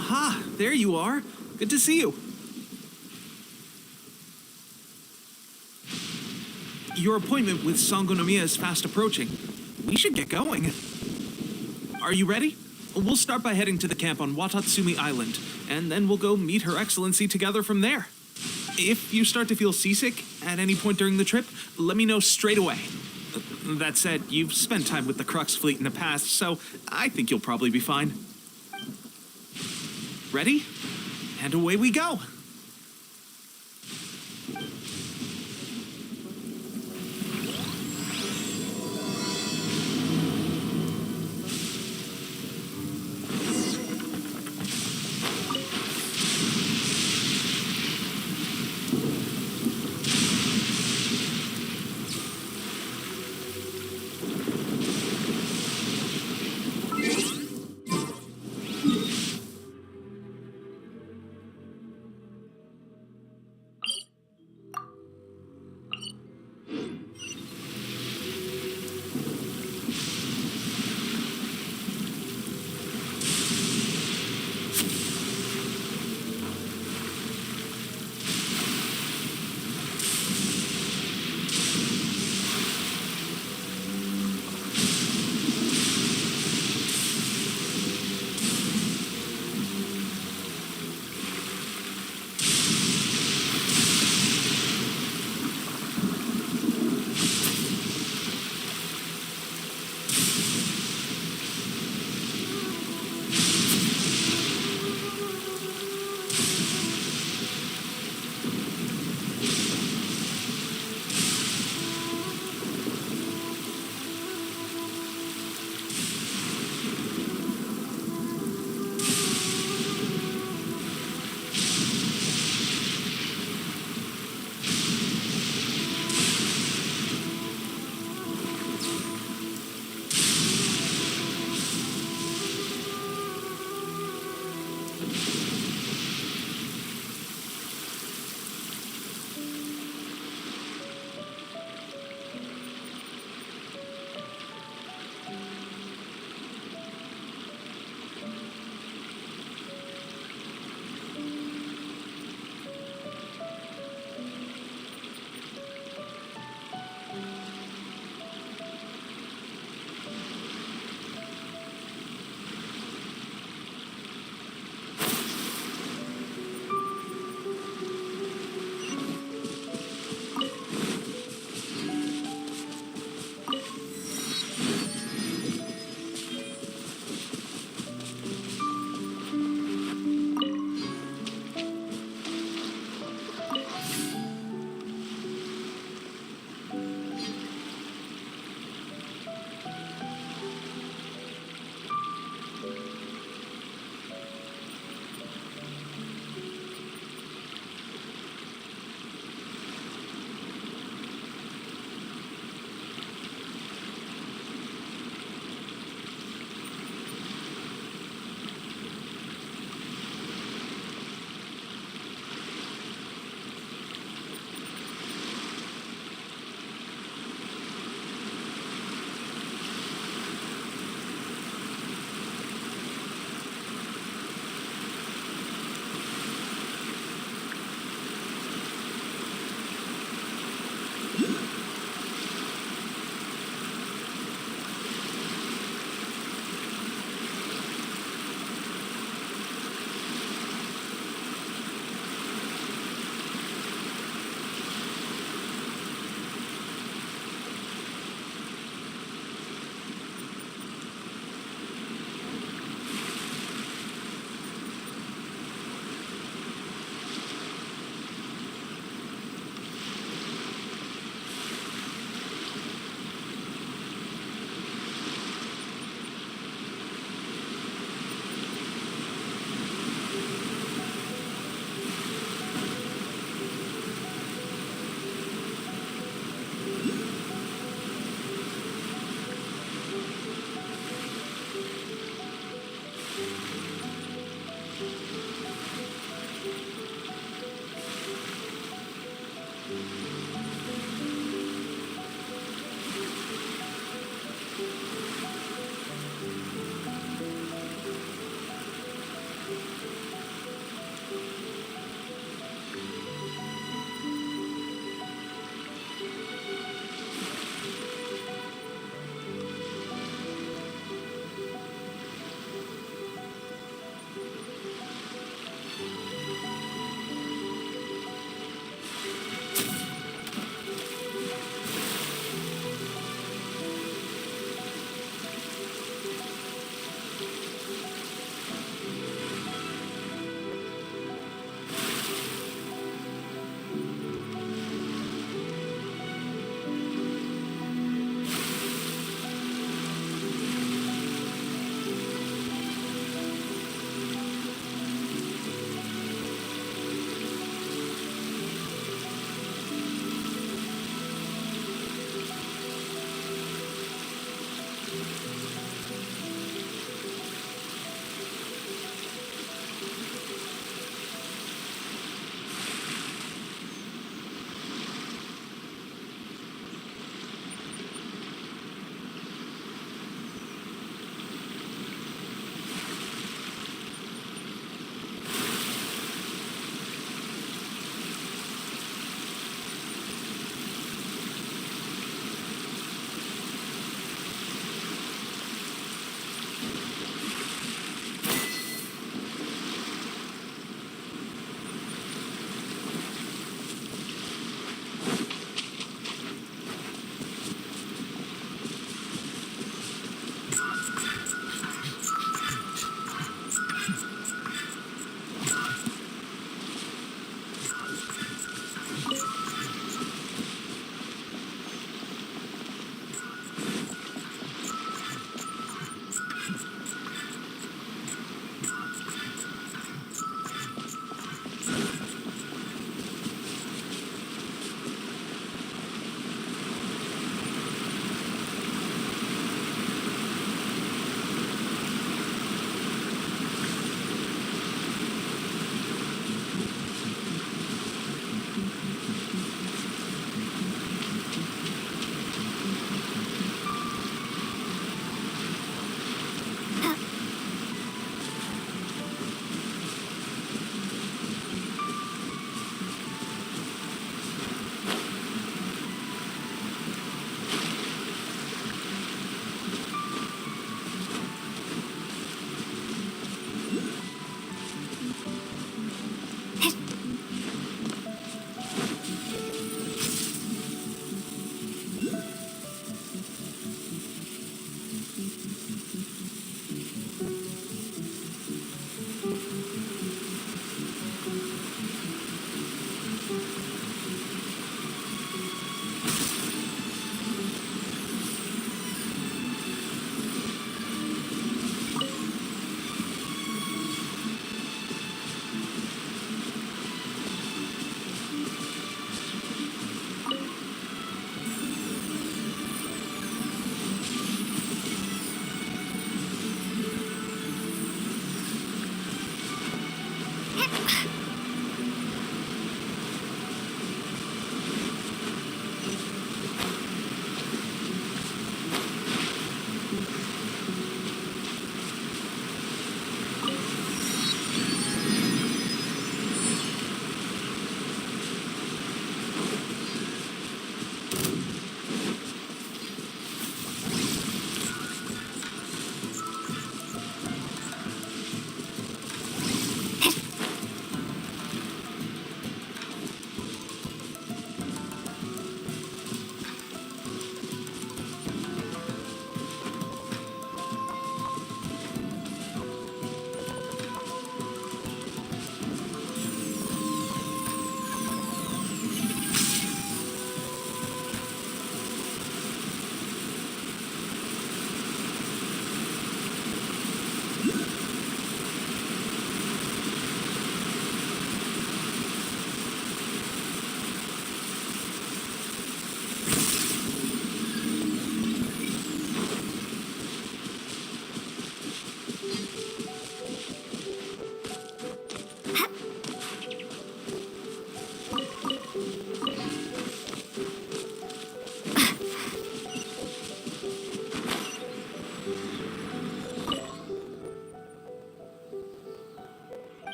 Aha, there you are. Good to see you. Your appointment with Sangonomiya is fast approaching. We should get going. Are you ready? We'll start by heading to the camp on Watatsumi Island, and then we'll go meet Her Excellency together from there. If you start to feel seasick at any point during the trip, let me know straight away. That said, you've spent time with the Crux fleet in the past, so I think you'll probably be fine. Ready? And away we go!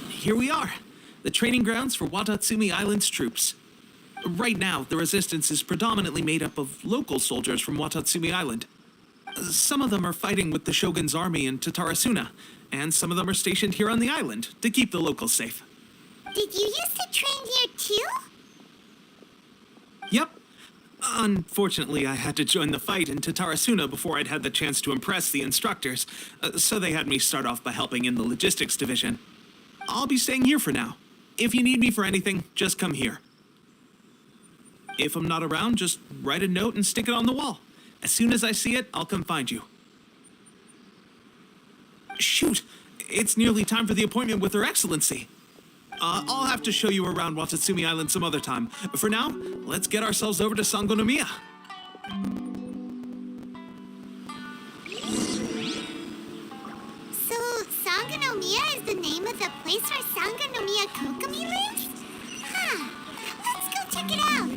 Here we are, the training grounds for Watatsumi Island's troops. Right now, the resistance is predominantly made up of local soldiers from Watatsumi Island. Some of them are fighting with the Shogun's army in Tatarasuna, and some of them are stationed here on the island to keep the locals safe. Did you used to train here too? Yep. Unfortunately, I had to join the fight in Tatarasuna before I'd had the chance to impress the instructors, so they had me start off by helping in the logistics division. I'll be staying here for now. If you need me for anything, just come here. If I'm not around, just write a note and stick it on the wall. As soon as I see it, I'll come find you. Shoot! It's nearly time for the appointment with Her Excellency. I'll have to show you around Watatsumi Island some other time. For now, let's get ourselves over to Sangonomiya. So, Sangonomiya is the name of the place where Sangonomiya Kokomi lives? Huh. Let's go check it out.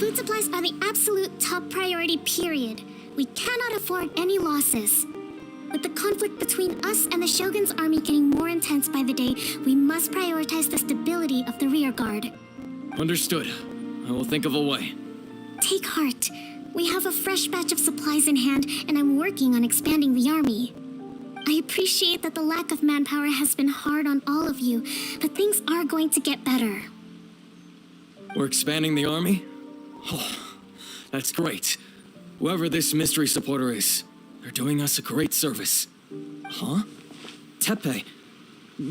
Food supplies are the absolute top priority, period. We cannot afford any losses. With the conflict between us and the Shogun's army getting more intense by the day, we must prioritize the stability of the rear guard. Understood. I will think of a way. Take heart. We have a fresh batch of supplies in hand, and I'm working on expanding the army. I appreciate that the lack of manpower has been hard on all of you, but things are going to get better. We're expanding the army? Oh, that's great. Whoever this mystery supporter is, they're doing us a great service. Huh? Teppei,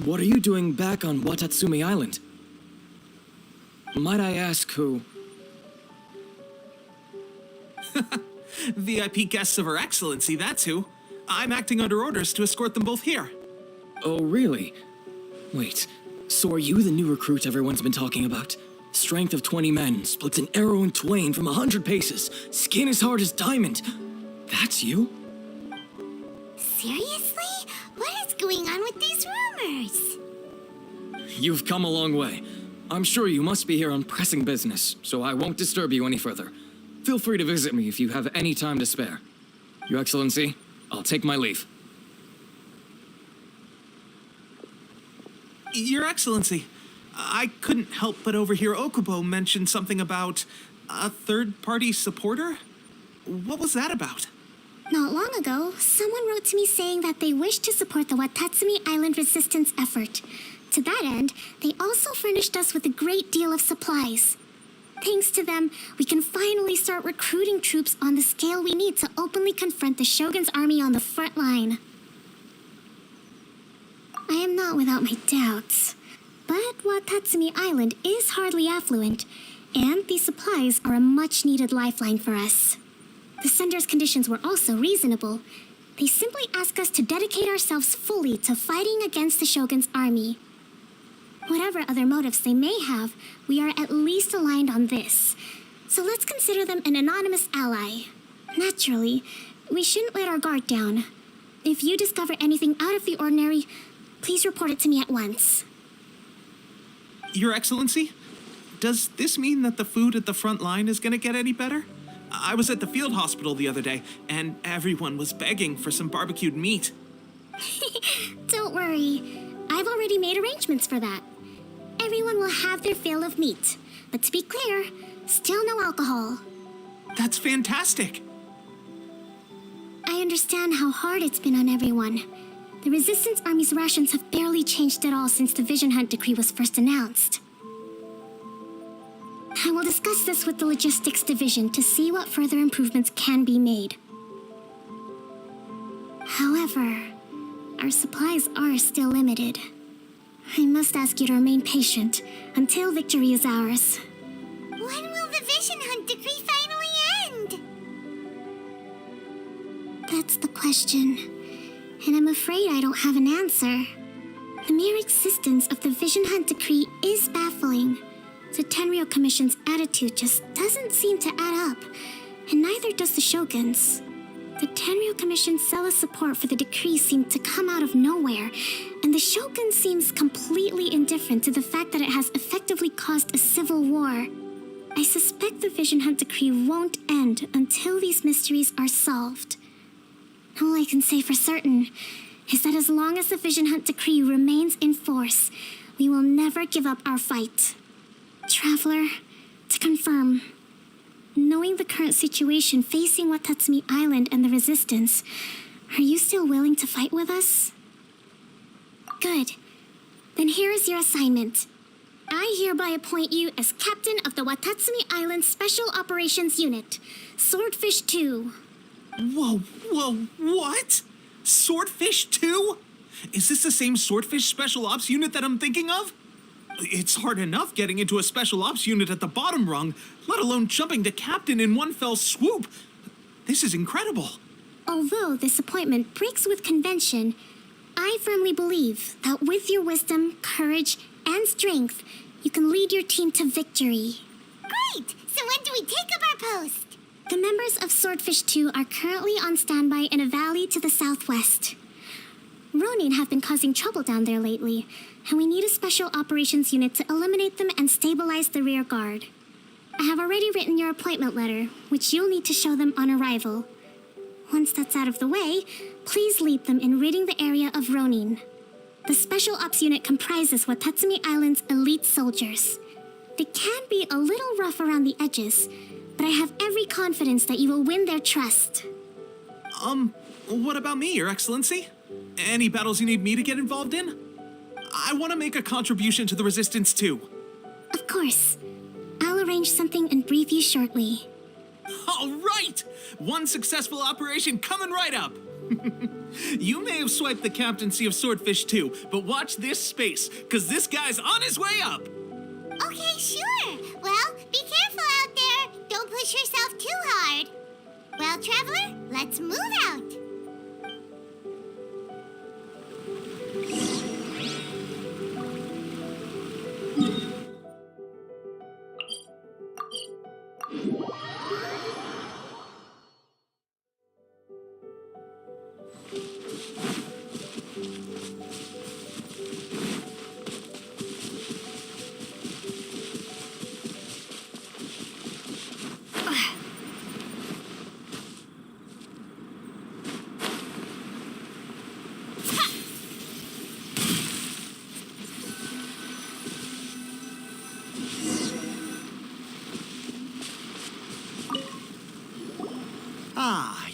what are you doing back on Watatsumi Island? Might I ask who? VIP guests of Her Excellency, that's who. I'm acting under orders to escort them both here. Oh, really? Wait, so are you the new recruit everyone's been talking about? Strength of 20 men, splits an arrow in twain from 100 paces, skin as hard as diamond. That's you? Seriously? What is going on with these rumors? You've come a long way. I'm sure you must be here on pressing business, so I won't disturb you any further. Feel free to visit me if you have any time to spare. Your Excellency, I'll take my leave. Your Excellency, I couldn't help but overhear Okubo mention something about a third-party supporter. What was that about? Not long ago, someone wrote to me saying that they wish to support the Watatsumi Island resistance effort. To that end, they also furnished us with a great deal of supplies. Thanks to them, we can finally start recruiting troops on the scale we need to openly confront the Shogun's army on the front line. I am not without my doubts, but Watatsumi Island is hardly affluent, and these supplies are a much-needed lifeline for us. The sender's conditions were also reasonable. They simply ask us to dedicate ourselves fully to fighting against the Shogun's army. Whatever other motives they may have, we are at least aligned on this. So let's consider them an anonymous ally. Naturally, we shouldn't let our guard down. If you discover anything out of the ordinary, please report it to me at once. Your Excellency, does this mean that the food at the front line is going to get any better? I was at the field hospital the other day, and everyone was begging for some barbecued meat. Don't worry. I've already made arrangements for that. Everyone will have their fill of meat. But to be clear, still no alcohol. That's fantastic. I understand how hard it's been on everyone. The Resistance Army's rations have barely changed at all since the Vision Hunt decree was first announced. I will discuss this with the Logistics Division to see what further improvements can be made. However, our supplies are still limited. I must ask you to remain patient until victory is ours. When will the Vision Hunt decree finally end? That's the question, and I'm afraid I don't have an answer. The mere existence of the Vision Hunt decree is baffling. The Tenryou Commission's attitude just doesn't seem to add up, and neither does the Shogun's. The Tenryou Commission's zealous support for the decree seemed to come out of nowhere, and the Shogun seems completely indifferent to the fact that it has effectively caused a civil war. I suspect the Vision Hunt decree won't end until these mysteries are solved. All I can say for certain is that as long as the Vision Hunt decree remains in force, we will never give up our fight. Traveler, to confirm, knowing the current situation facing Watatsumi Island and the Resistance, are you still willing to fight with us? Good. Then here is your assignment. I hereby appoint you as captain of the Watatsumi Island Special Operations Unit, Swordfish 2. Whoa, what? Swordfish 2? Is this the same Swordfish Special Ops unit that I'm thinking of? It's hard enough getting into a Special Ops unit at the bottom rung, let alone jumping to captain in one fell swoop. This is incredible. Although this appointment breaks with convention, I firmly believe that with your wisdom, courage, and strength, you can lead your team to victory. Great! So when do we take up our post? The members of Swordfish 2 are currently on standby in a valley to the southwest. Ronin have been causing trouble down there lately, and we need a special operations unit to eliminate them and stabilize the rear guard. I have already written your appointment letter, which you'll need to show them on arrival. Once that's out of the way, please lead them in ridding the area of Ronin. The Special Ops unit comprises Watatsumi Island's elite soldiers. They can be a little rough around the edges, but I have every confidence that you will win their trust. What about me, Your Excellency? Any battles you need me to get involved in? I want to make a contribution to the Resistance too. Of course. I'll arrange something and brief you shortly. All right! One successful operation coming right up! You may have swiped the captaincy of Swordfish 2, but watch this space, because this guy's on his way up! Okay, sure. Well, be careful out there. Don't push yourself too hard. Well, Traveler, let's move out.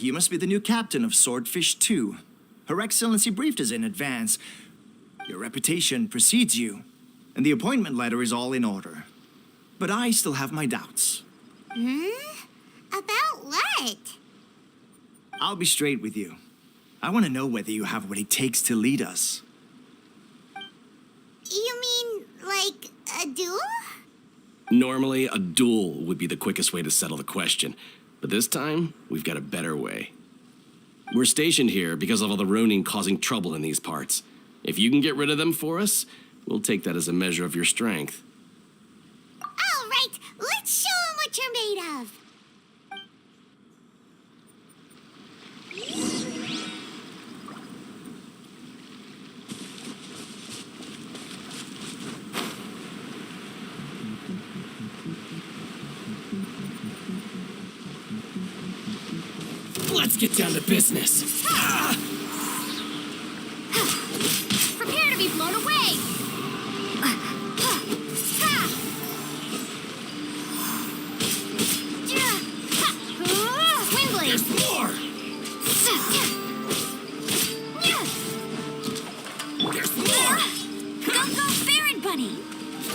you must be the new captain of Swordfish 2. Her Excellency briefed us in advance. Your reputation precedes you, and the appointment letter is all in order. But I still have my doubts. About what? I'll be straight with you. I want to know whether you have what it takes to lead us. You mean, like, a duel? Normally, a duel would be the quickest way to settle the question, but this time, we've got a better way. We're stationed here because of all the Ronin causing trouble in these parts. If you can get rid of them for us, we'll take that as a measure of your strength. All right, let's show 'em what you're made of. Let's get down to business. Prepare to be blown away. Wind blade. There's more! There's more! Go, Baron Bunny.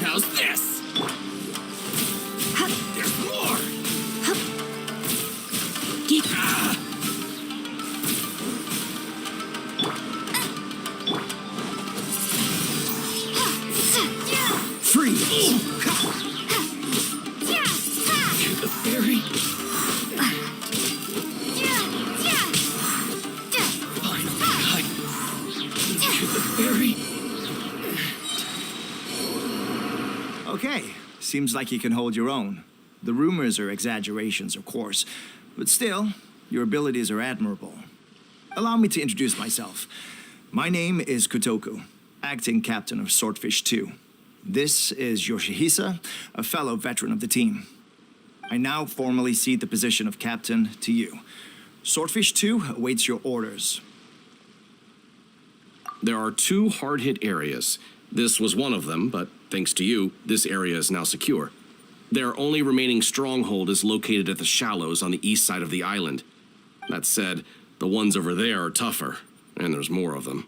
How's this? There's more! Get Free! The fairy? Finally, the fairy? Okay, seems like you can hold your own. The rumors are exaggerations, of course, but still, your abilities are admirable. Allow me to introduce myself. My name is Kotoku, acting captain of Swordfish 2. This is Yoshihisa, a fellow veteran of the team. I now formally cede the position of captain to you. Swordfish 2 awaits your orders. There are 2 hard-hit areas. This was one of them, but thanks to you, this area is now secure. Their only remaining stronghold is located at the shallows on the east side of the island. That said, the ones over there are tougher, and there's more of them.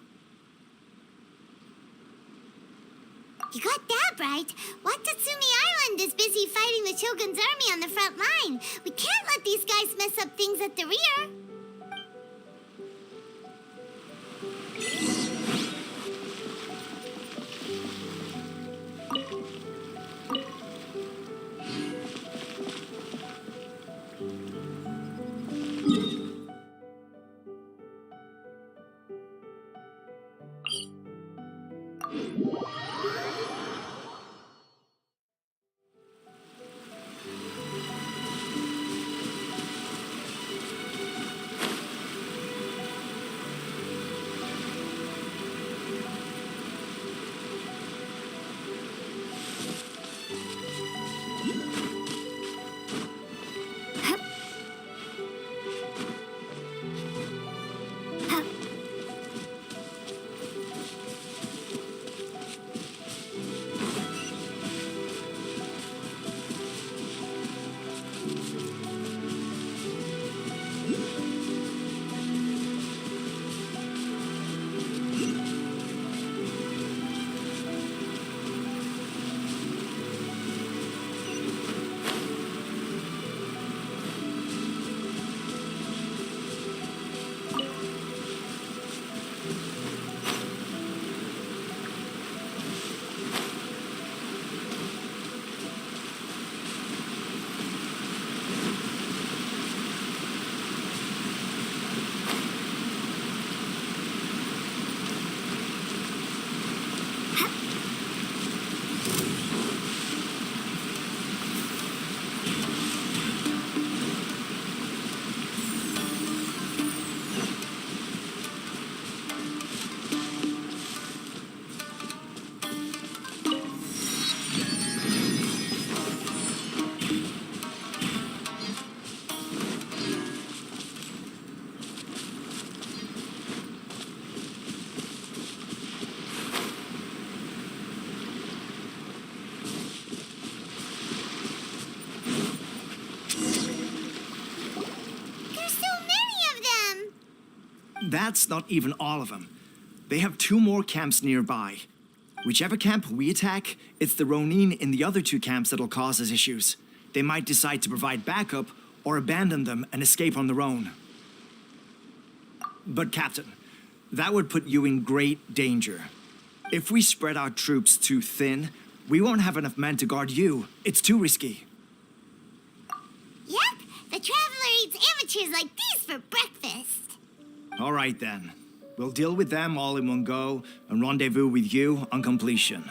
You got that right. Watatsumi Island is busy fighting the Shogun's army on the front line. We can't let these guys mess up things at the rear. that's not even all of them. They have 2 more camps nearby. Whichever camp we attack, it's the Ronin in the other 2 camps that'll cause us issues. They might decide to provide backup or abandon them and escape on their own. But Captain, that would put you in great danger. If we spread our troops too thin, we won't have enough men to guard you. It's too risky. Yep, the Traveler eats amateurs like these for breakfast. All right then. We'll deal with them all in one go and rendezvous with you on completion.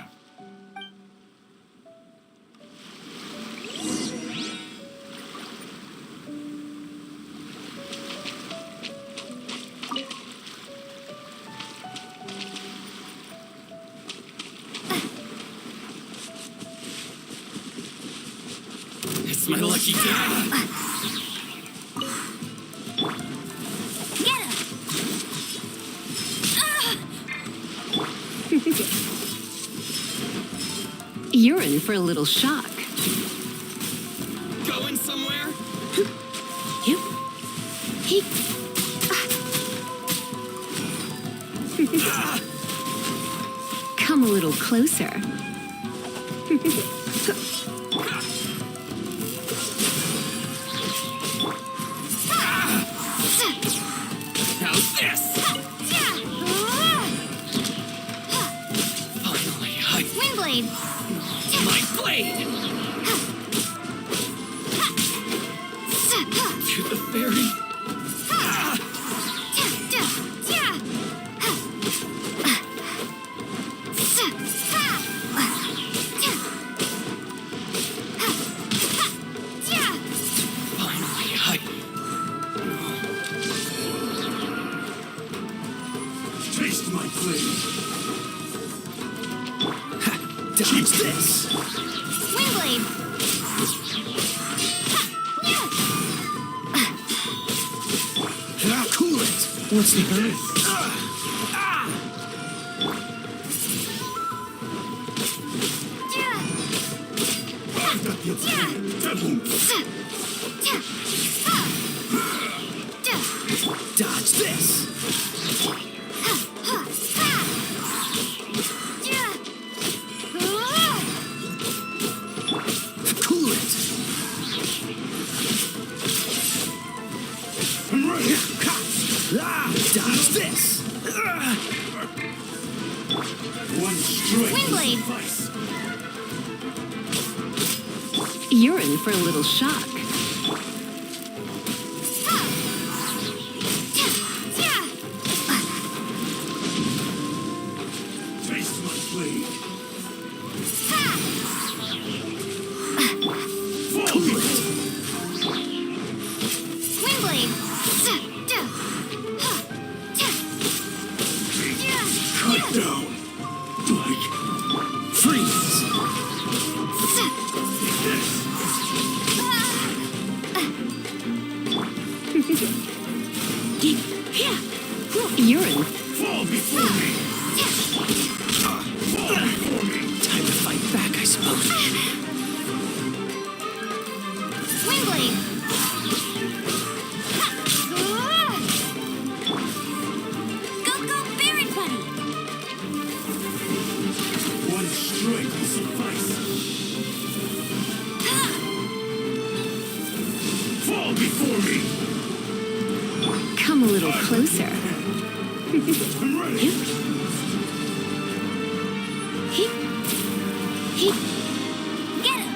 It's my lucky day. Get him! You're in for a little shock. Going somewhere? Yep. He. Come a little closer. How's this? Finally, Windblade! my blade! To the fairy. Finally, Taste my blade. Dodge this! Windblade! Cool it! What's the hurry? I've got the double. Dodge this! Cool it! I'm ready. Dodge this! One strike. Windblade! Suffice. You're in for a little shock. Taste my blade. Fall before Windblade! cut down. Like Freeze! this. You're in. Fall before me. Fall before me. Time to fight back, I suppose. Windblade! Go, Baron Buddy! One strike will suffice. Fall before me. Come a little closer. I'm ready. Get him!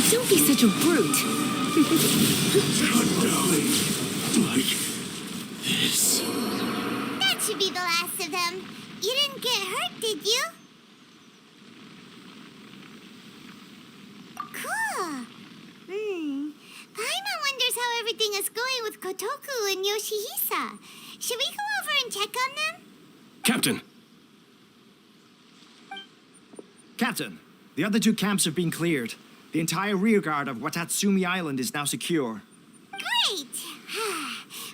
Don't be such a brute. Cut down. Like this. That should be the last of them. You didn't get hurt, did you? Cool. Paimon wonders how everything is going with Kotoku and Yoshihisa. Should we go over and check on them? Captain! Captain, the other 2 camps have been cleared. The entire rearguard of Watatsumi Island is now secure. Great!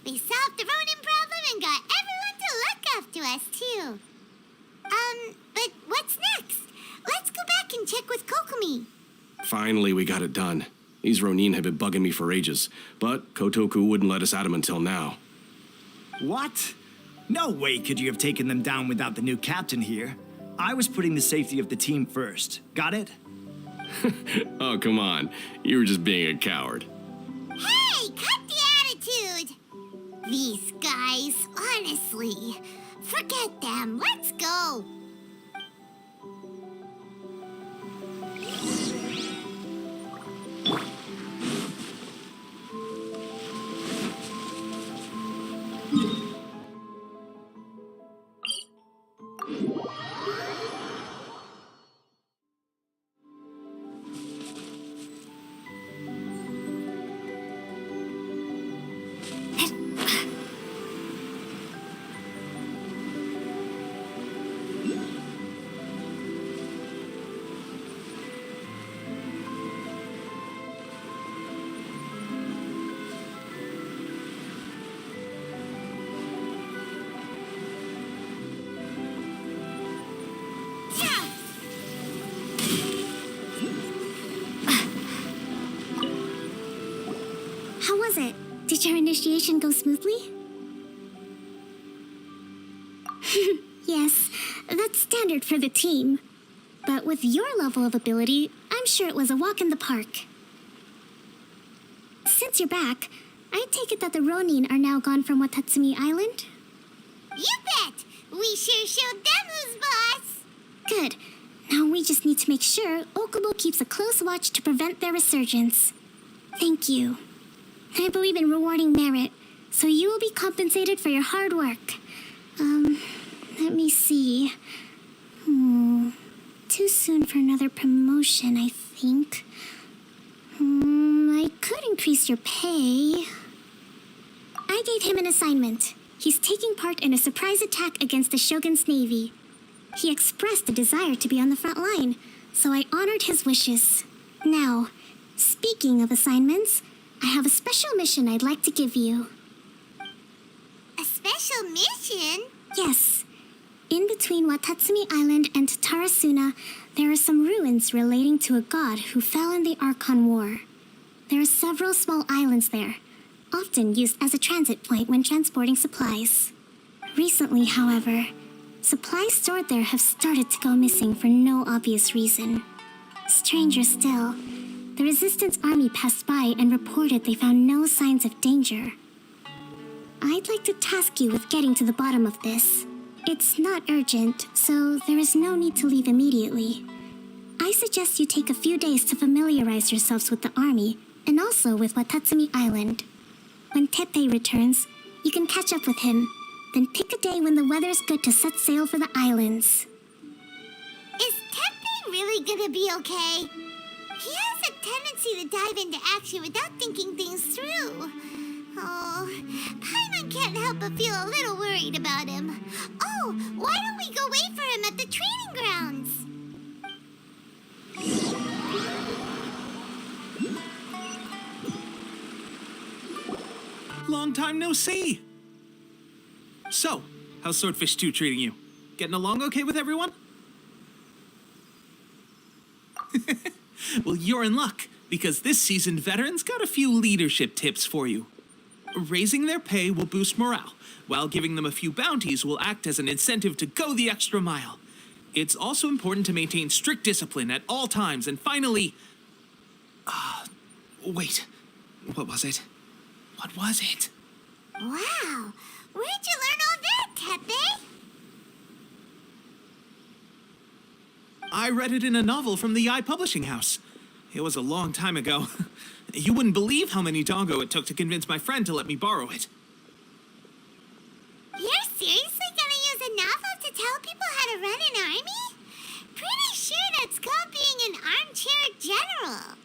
We solved the Ronin problem and got everyone to look after us, too. But what's next? Let's go back and check with Kokumi. Finally, we got it done. These Ronin have been bugging me for ages, but Kotoku wouldn't let us at him until now. What? No way could you have taken them down without the new captain here. I was putting the safety of the team first. Got it? Oh, come on. You were just being a coward. Hey, cut the attitude! These guys, honestly. Forget them. Let's go. How was it? Did your initiation go smoothly? Yes, that's standard for the team. But with your level of ability, I'm sure it was a walk in the park. Since you're back, I take it that the Ronin are now gone from Watatsumi Island? You bet! We sure showed them who's boss! Good. Now we just need to make sure Okubo keeps a close watch to prevent their resurgence. Thank you. I believe in rewarding merit, so you will be compensated for your hard work. Let me see. Too soon for another promotion, I think. I could increase your pay. I gave him an assignment. He's taking part in a surprise attack against the Shogun's navy. He expressed a desire to be on the front line, so I honored his wishes. Now, speaking of assignments, I have a special mission I'd like to give you. A special mission? Yes. In between Watatsumi Island and Tarasuna, there are some ruins relating to a god who fell in the Archon War. There are several small islands there, often used as a transit point when transporting supplies. Recently, however, supplies stored there have started to go missing for no obvious reason. Stranger still, the Resistance Army passed by and reported they found no signs of danger. I'd like to task you with getting to the bottom of this. It's not urgent, so there is no need to leave immediately. I suggest you take a few days to familiarize yourselves with the army, and also with Watatsumi Island. When Teppei returns, you can catch up with him, then pick a day when the weather's good to set sail for the islands. Is Teppei really gonna be okay? He has a tendency to dive into action without thinking things through. Oh, Paimon can't help but feel a little worried about him. Oh, why don't we go wait for him at the training grounds? Long time no see. So, how's Swordfish 2 treating you? Getting along okay with everyone? Well, you're in luck, because this seasoned veteran's got a few leadership tips for you. Raising their pay will boost morale, while giving them a few bounties will act as an incentive to go the extra mile. It's also important to maintain strict discipline at all times, and finally... wait. What was it? What was it? Wow, where'd you learn all that, Teppei? I read it in a novel from the Publishing House. It was a long time ago. You wouldn't believe how many doggo it took to convince my friend to let me borrow it. You're seriously gonna use a novel to tell people how to run an army? Pretty sure that's called being an armchair general.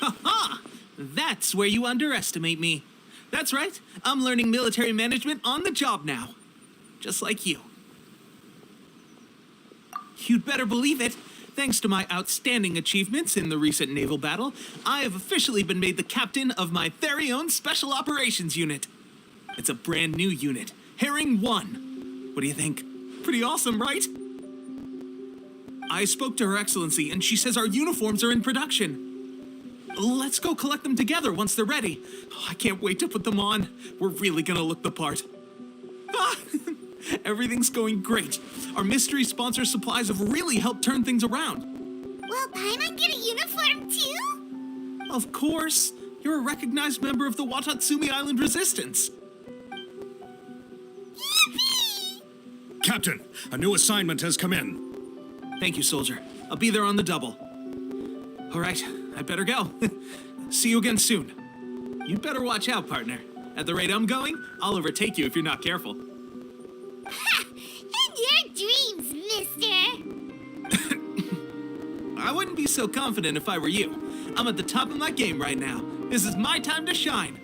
Ha ha! That's where you underestimate me. That's right, I'm learning military management on the job now. Just like you. You'd better believe it. Thanks to my outstanding achievements in the recent naval battle, I have officially been made the captain of my very own Special Operations Unit. It's a brand new unit, Herring 1. What do you think? Pretty awesome, right? I spoke to Her Excellency, and she says our uniforms are in production. Let's go collect them together once they're ready. Oh, I can't wait to put them on. We're really gonna look the part. Ah, everything's going great. Our mystery sponsor supplies have really helped turn things around. Will Paimon get a uniform too? Of course. You're a recognized member of the Watatsumi Island Resistance. Yippee! Captain, a new assignment has come in. Thank you, soldier. I'll be there on the double. All right, I better go. See you again soon. You'd better watch out, partner. At the rate I'm going, I'll overtake you if you're not careful. Ha! In your dreams, mister! I wouldn't be so confident if I were you. I'm at the top of my game right now. This is my time to shine.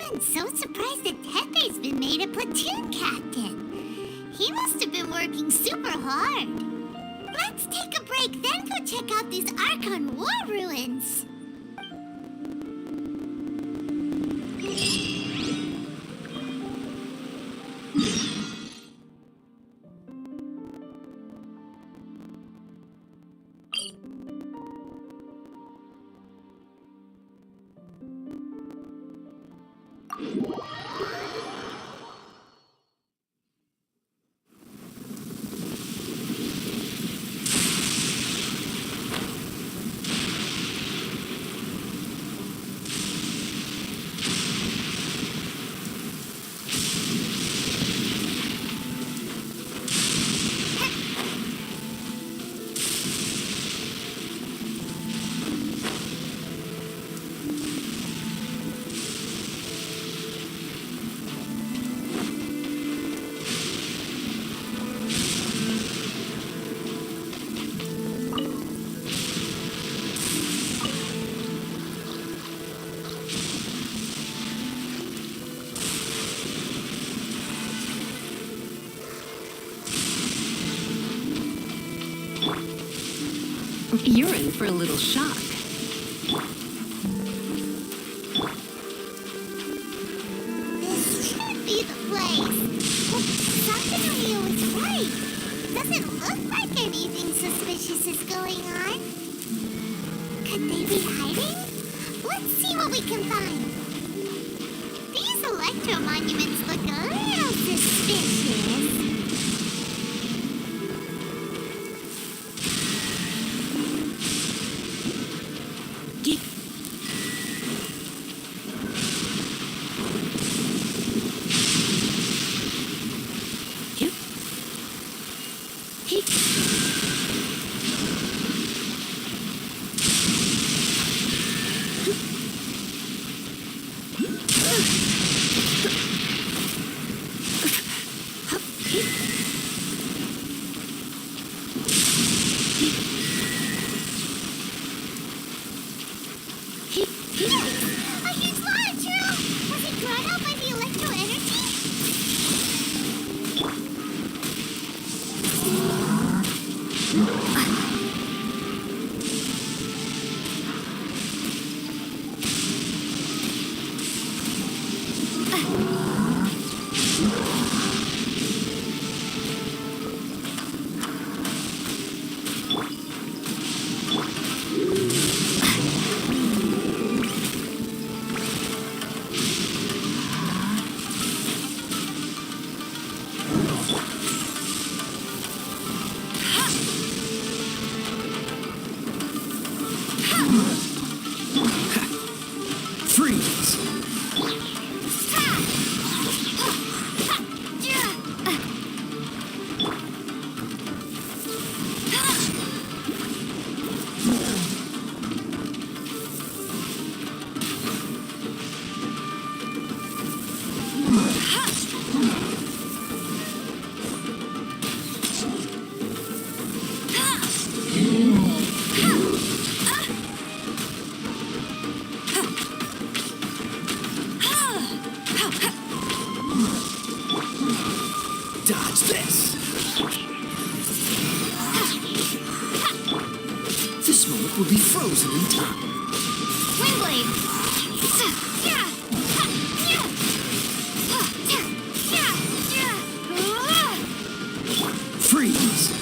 I'm so surprised that Tepe's been made a platoon captain. He must have been working super hard. Let's take a break, then go check out these Archon War ruins. You're in for a little shock. This should be the place. Sangonomiya was right. Doesn't look like anything suspicious is going on. Could they be hiding? Let's see what we can find. These electro monuments look a little suspicious. A huge launcher! Was it drawn out by the electro energy? Freeze! Dodge this! This moment will be frozen in time. Windblade! Freeze!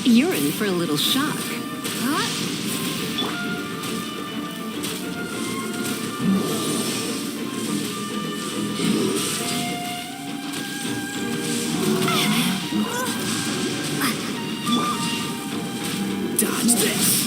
You're in for a little shock. Dodge this!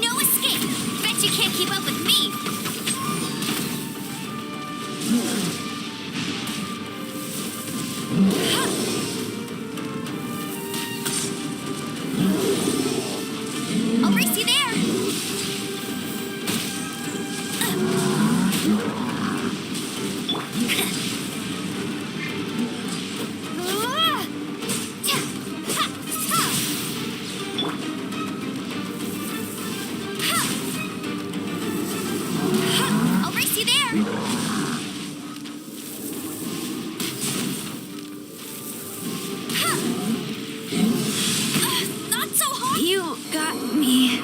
No escape! Bet you can't keep up with me! I'll race you there! I'll race you there! Not so hard! You got me.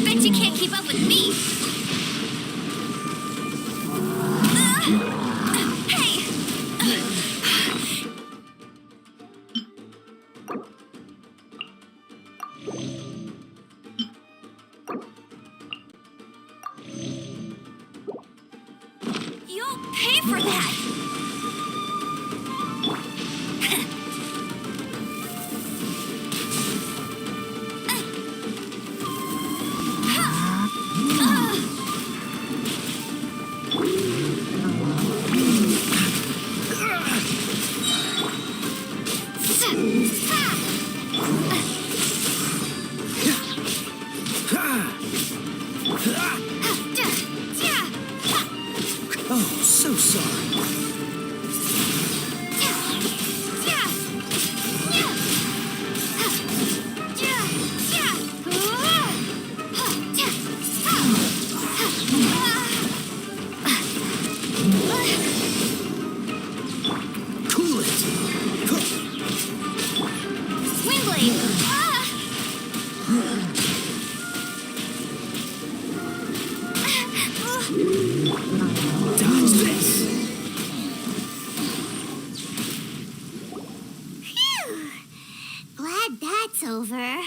Bet you can't keep up with me! Hey! You'll pay for that! Oh, so sorry. Cool it. Windblade! Dodge this. Phew! glad that's over.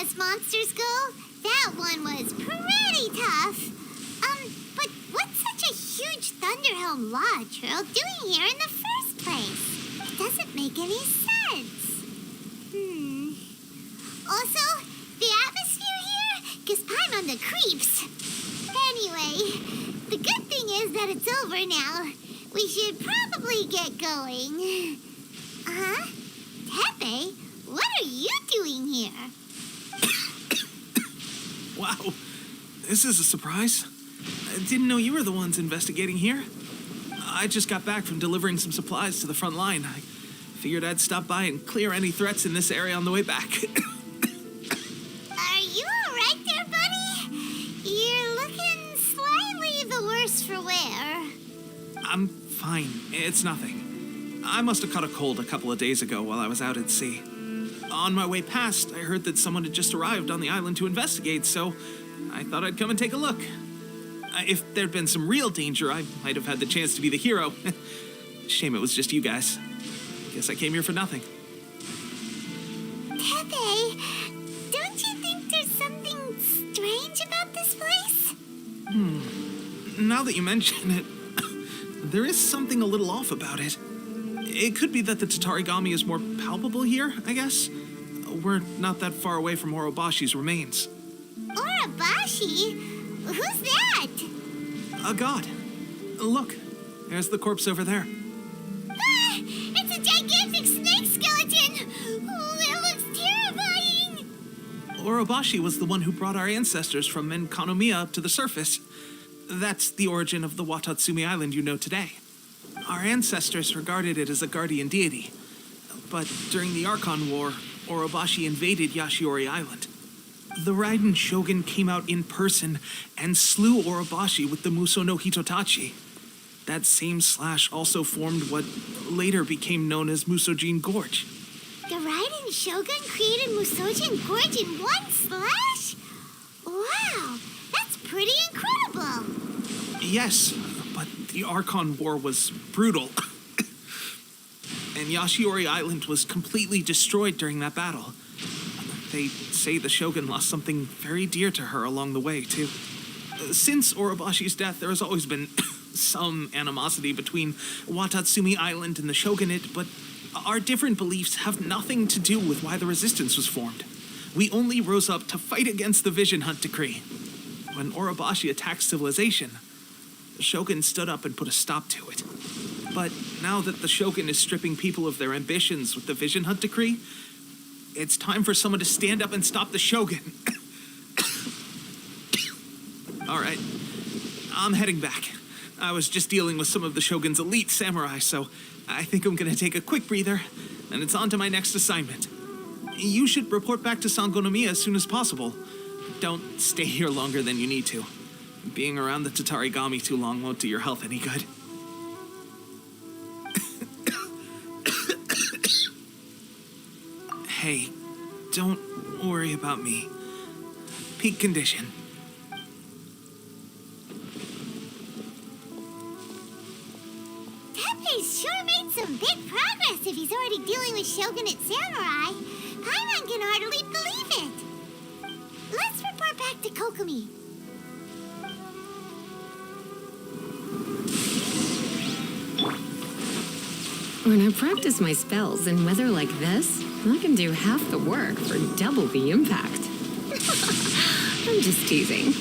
As monsters go, that one was pretty tough. But what's such a huge Thunderhelm Lodge Trail doing here in the first place? It doesn't make any sense. Also, the atmosphere here gives Paimon on the creeps. Anyway, the good thing is that it's over now. We should probably get going. Tepe, what are you doing here? Wow, this is a surprise. I didn't know you were the ones investigating here. I just got back from delivering some supplies to the front line. I figured I'd stop by and clear any threats in this area on the way back. Are you all right there, buddy? You're looking slightly the worse for wear. I'm fine. It's nothing. I must have caught a cold a couple of days ago while I was out at sea. On my way past, I heard that someone had just arrived on the island to investigate, so I thought I'd come and take a look. If there'd been some real danger, I might have had the chance to be the hero. Shame it was just you guys. Guess I came here for nothing. Tepe, don't you think there's something strange about this place? Now that you mention it, there is something a little off about it. It could be that the Tatarigami is more palpable here, I guess. We're not that far away from Orobashi's remains. Orobashi? Who's that? A god. Look, there's the corpse over there. Ah, it's a gigantic snake skeleton! Oh, it looks terrifying! Orobashi was the one who brought our ancestors from Menkanomiya up to the surface. That's the origin of the Watatsumi Island you know today. Our ancestors regarded it as a guardian deity. But during the Archon War, Orobashi invaded Yashiori Island. The Raiden Shogun came out in person and slew Orobashi with the Muso no Hitotachi. That same slash also formed what later became known as Musojin Gorge. The Raiden Shogun created Musojin Gorge in one slash? Wow, that's pretty incredible. Yes, but the Archon War was brutal. And Yashiori Island was completely destroyed during that battle. They say the Shogun lost something very dear to her along the way, too. Since Orobashi's death, there has always been some animosity between Watatsumi Island and the Shogunate, but our different beliefs have nothing to do with why the resistance was formed. We only rose up to fight against the Vision Hunt Decree. When Orobashi attacked civilization, the Shogun stood up and put a stop to it. But now that the Shogun is stripping people of their ambitions with the Vision Hunt Decree, it's time for someone to stand up and stop the Shogun. All right, I'm heading back. I was just dealing with some of the Shogun's elite samurai, so I think I'm gonna take a quick breather, and it's on to my next assignment. You should report back to Sangonomiya as soon as possible. Don't stay here longer than you need to. Being around the Tatarigami too long won't do your health any good. Hey, don't worry about me. Peak condition. Tepe's sure made some big progress if he's already dealing with Shogunate samurai. Paimon can hardly believe it. Let's report back to Kokomi. When I practice my spells in weather like this, I can do half the work for double the impact. I'm just teasing.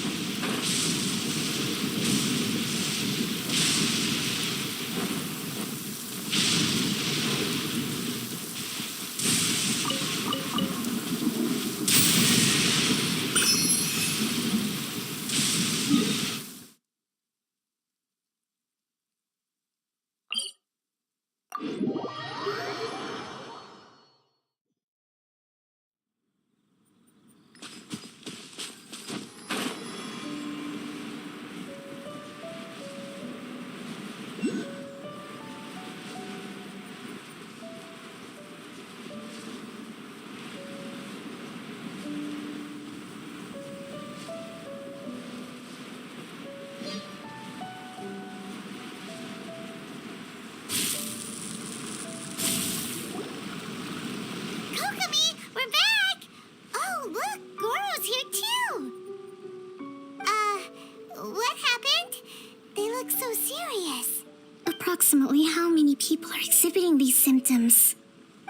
symptoms.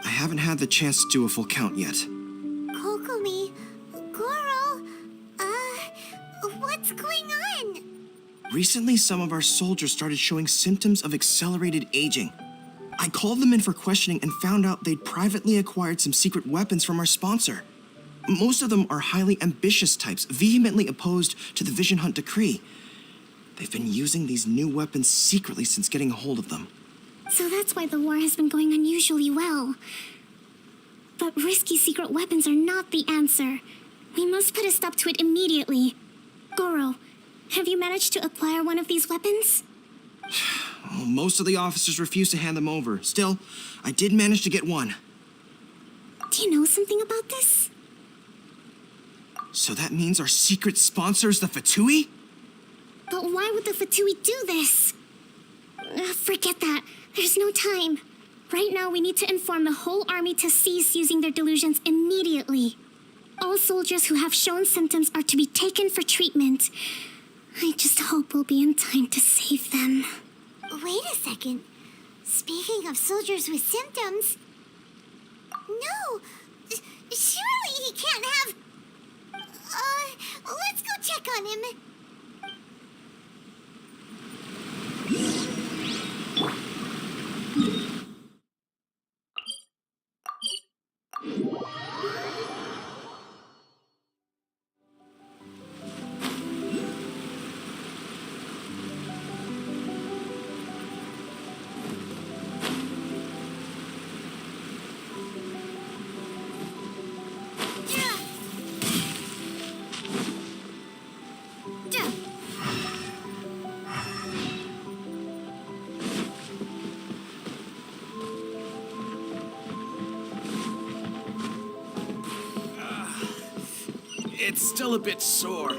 I haven't had the chance to do a full count yet. Kokomi, Goro, what's going on? Recently, some of our soldiers started showing symptoms of accelerated aging. I called them in for questioning and found out they'd privately acquired some secret weapons from our sponsor. Most of them are highly ambitious types, vehemently opposed to the Vision Hunt decree. They've been using these new weapons secretly since getting a hold of them. So that's why the war has been going unusually well. But risky secret weapons are not the answer. We must put a stop to it immediately. Goro, have you managed to acquire one of these weapons? Well, most of the officers refused to hand them over. Still, I did manage to get one. Do you know something about this? So that means our secret sponsor is the Fatui? But why would the Fatui do this? Forget that. There's no time. Right now, we need to inform the whole army to cease using their delusions immediately. All soldiers who have shown symptoms are to be taken for treatment. I just hope we'll be in time to save them. Wait a second. Speaking of soldiers with symptoms... No! Surely he can't have... let's go check on him. It's still a bit sore.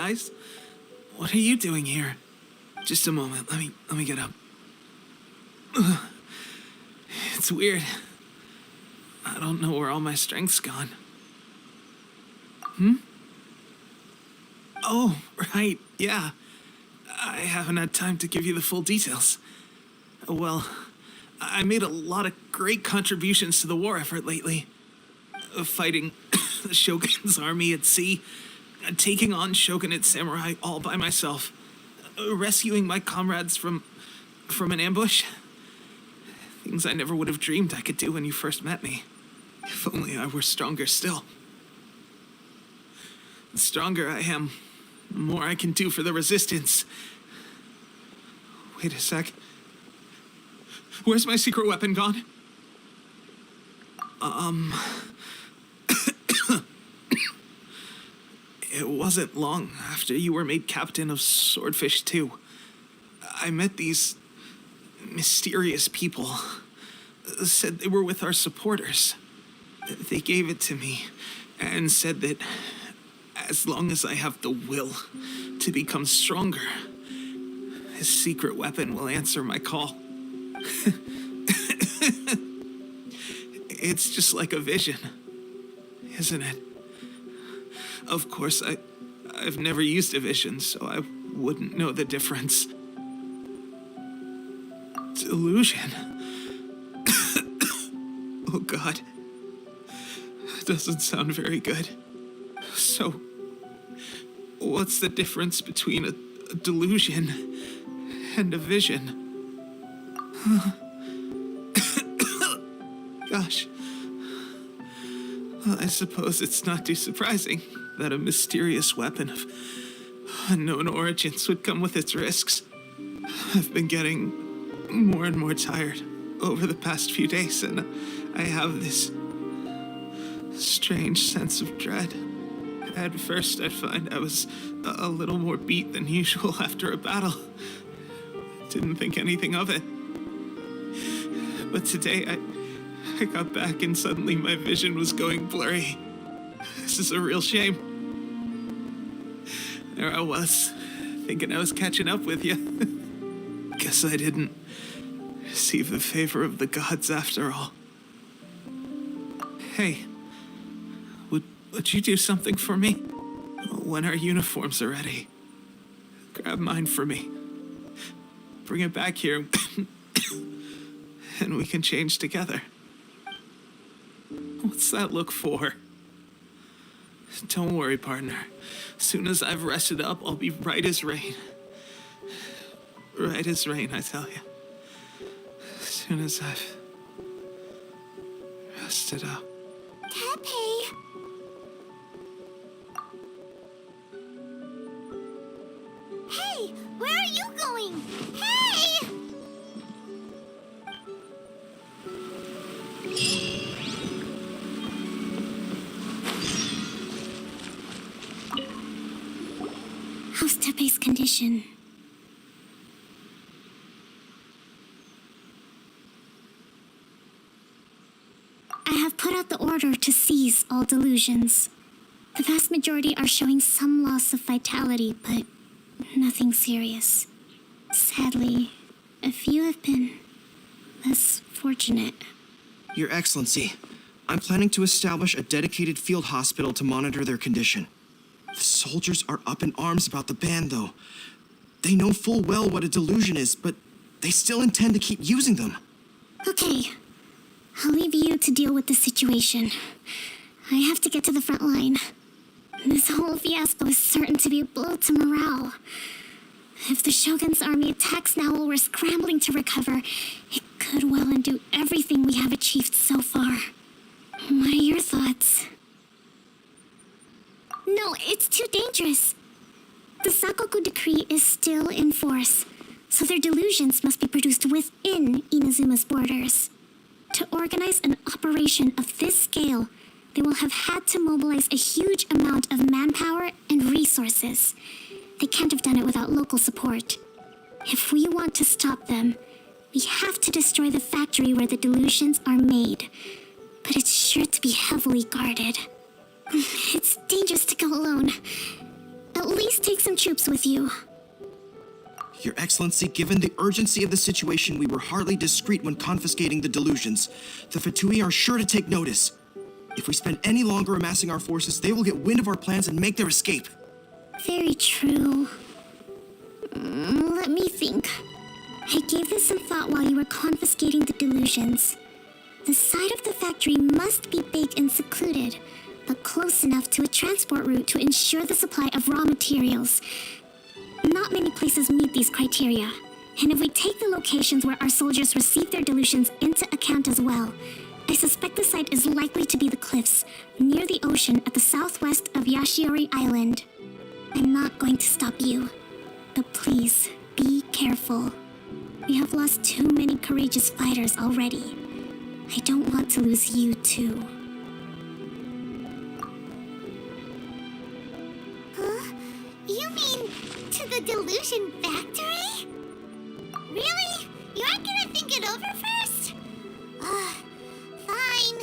guys. What are you doing here? Just a moment. Let me get up. Ugh. It's weird. I don't know where all my strength's gone. Oh, right. Yeah. I haven't had time to give you the full details. Well, I made a lot of great contributions to the war effort lately. Fighting the Shogun's army at sea, taking on Shogunate samurai all by myself, rescuing my comrades from an ambush. Things I never would have dreamed I could do when you first met me. If only I were stronger still. The stronger I am, the more I can do for the resistance. Wait a sec. Where's my secret weapon gone? It wasn't long after you were made captain of Swordfish 2. I met these mysterious people. Said they were with our supporters. They gave it to me and said that as long as I have the will to become stronger, his secret weapon will answer my call. It's just like a vision, isn't it? Of course, I've never used a vision, so I wouldn't know the difference. Delusion. Oh God. Doesn't sound very good. So, what's the difference between a delusion and a vision? Gosh. Well, I suppose it's not too surprising that a mysterious weapon of unknown origins would come with its risks. I've been getting more and more tired over the past few days, and I have this strange sense of dread. At first, I'd find I was a little more beat than usual after a battle. Didn't think anything of it. But today, I got back and suddenly my vision was going blurry. This is a real shame. There I was, thinking I was catching up with you. Guess I didn't receive the favor of the gods after all. Hey, would you do something for me? When our uniforms are ready, grab mine for me. Bring it back here, and we can change together. What's that look for? Don't worry, partner. Soon as I've rested up, I'll be right as rain. Right as rain, I tell you. Soon as I've rested up. Tepe! Hey, where are you going? Hey! How's Tepe's condition? I have put out the order to seize all delusions. The vast majority are showing some loss of vitality, but nothing serious. Sadly, a few have been less fortunate. Your Excellency, I'm planning to establish a dedicated field hospital to monitor their condition. The soldiers are up in arms about the ban, though. They know full well what a delusion is, but they still intend to keep using them. Okay, I'll leave you to deal with the situation. I have to get to the front line. This whole fiasco is certain to be a blow to morale. If the Shogun's army attacks now while we're scrambling to recover, it could well undo everything we have achieved so far. What are your thoughts? No, it's too dangerous. The Sakoku decree is still in force, so their delusions must be produced within Inazuma's borders. To organize an operation of this scale, they will have had to mobilize a huge amount of manpower and resources. They can't have done it without local support. If we want to stop them, we have to destroy the factory where the delusions are made. But it's sure to be heavily guarded. It's dangerous to go alone. At least take some troops with you. Your Excellency, given the urgency of the situation, we were hardly discreet when confiscating the delusions. The Fatui are sure to take notice. If we spend any longer amassing our forces, they will get wind of our plans and make their escape. Very true. Let me think. I gave this some thought while you were confiscating the delusions. The side of the factory must be big and secluded, but close enough to a transport route to ensure the supply of raw materials. Not many places meet these criteria, and if we take the locations where our soldiers receive their delusions into account as well, I suspect the site is likely to be the cliffs near the ocean at the southwest of Yashiori Island. I'm not going to stop you, but please be careful. We have lost too many courageous fighters already. I don't want to lose you too. Huh? You mean to the delusion factory? Really? You aren't gonna think it over first? Fine.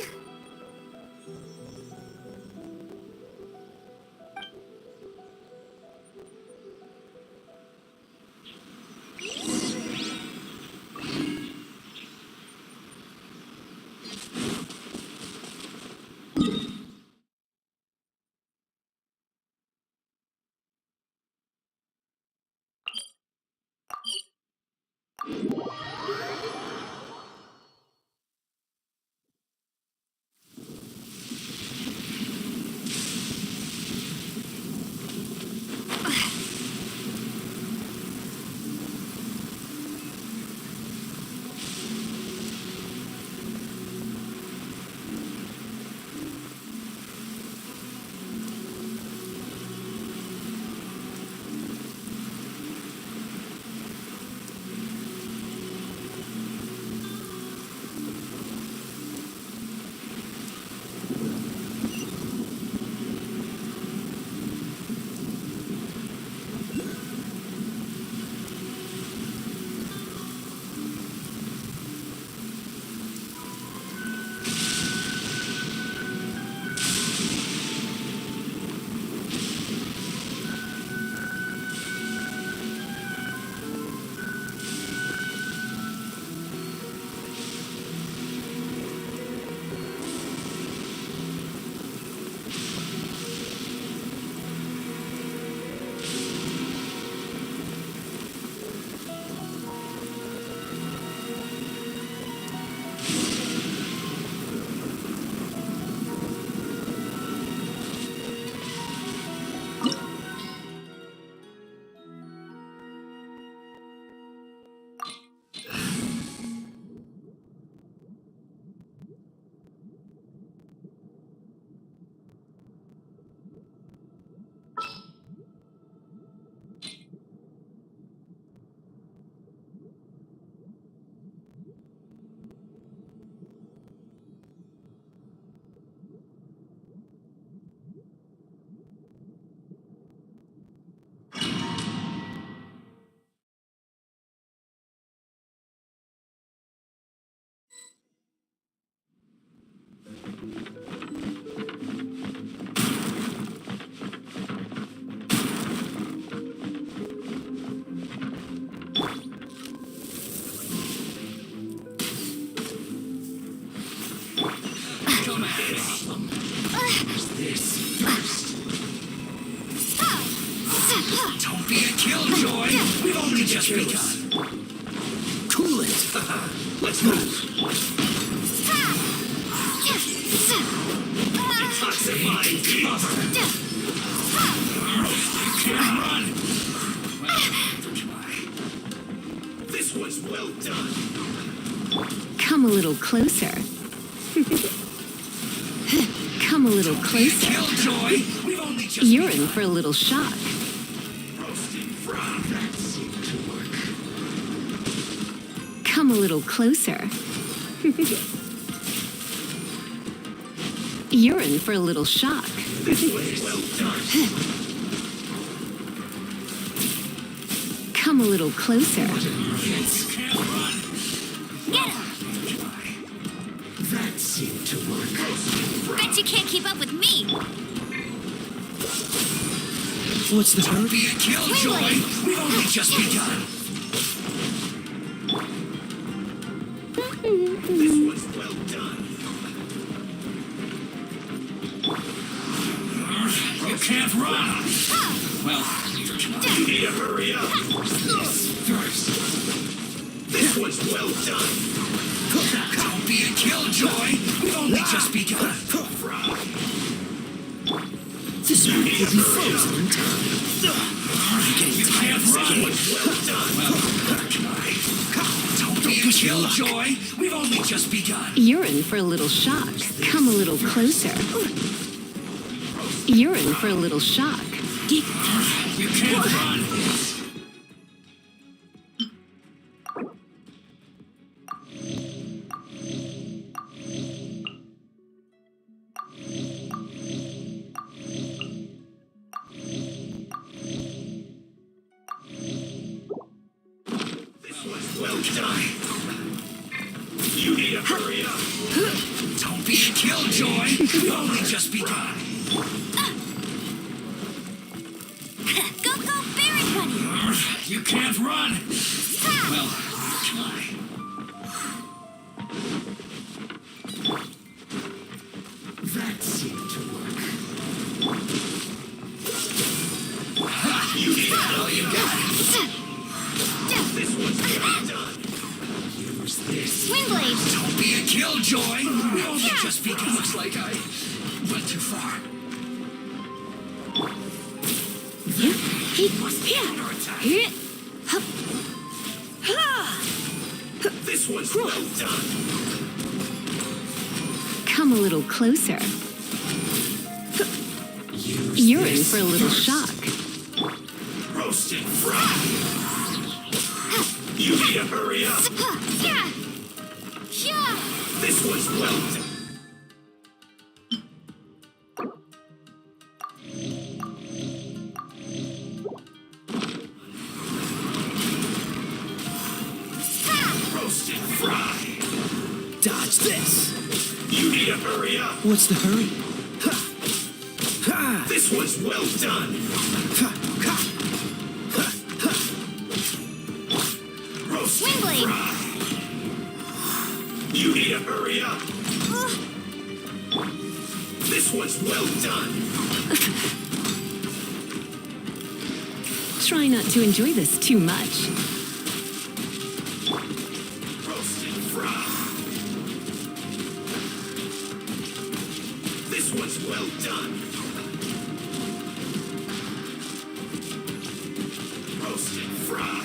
Don't be a killjoy. We've only just begun. Cool it. Let's move. Detoxifying cover. You can't run. This was well done. Come a little closer. Come a little closer. Killjoy. We've only just You're in for a little shock. roasted from. That seemed to work. Come a little closer. You're in for a little shock. This was well done. Come a little closer. You can't run. Get him! That seemed to work. Bet you can't keep up with me! What's the hurry? Don't be a killjoy. We've only just begun. This was well done. You can't run. Well, neither can I. You need to hurry up. First. This was well done. Don't be a killjoy. We've only just begun. This will be frozen in time. You can't run. Well done. Well, neither can I. Don't be a killjoy. We've only just begun. You're in for a little shock. Come a little closer. You're in for a little shock. You can't run. Well done. You need to hurry up. Don't be a killjoy. We've only just begun. Go, Barry Bunny! You can't run. Well, can I? That seemed to work. You need all you got. This one's well done. Use this. Swing blade! Don't be a killjoy. We only just begun. Looks like I went too far. This one's well done. Come a little closer. You're in for a little shock. Roasted fry. You need to hurry up. This one's well done. Roasted fry. Dodge this. You need to hurry up. What's the hurry? This one's well done. Roasted Swing blade. fry. You need to hurry up. This one's well done. Try not to enjoy this too much. Roasted fry. This one's well done. Roasted fry.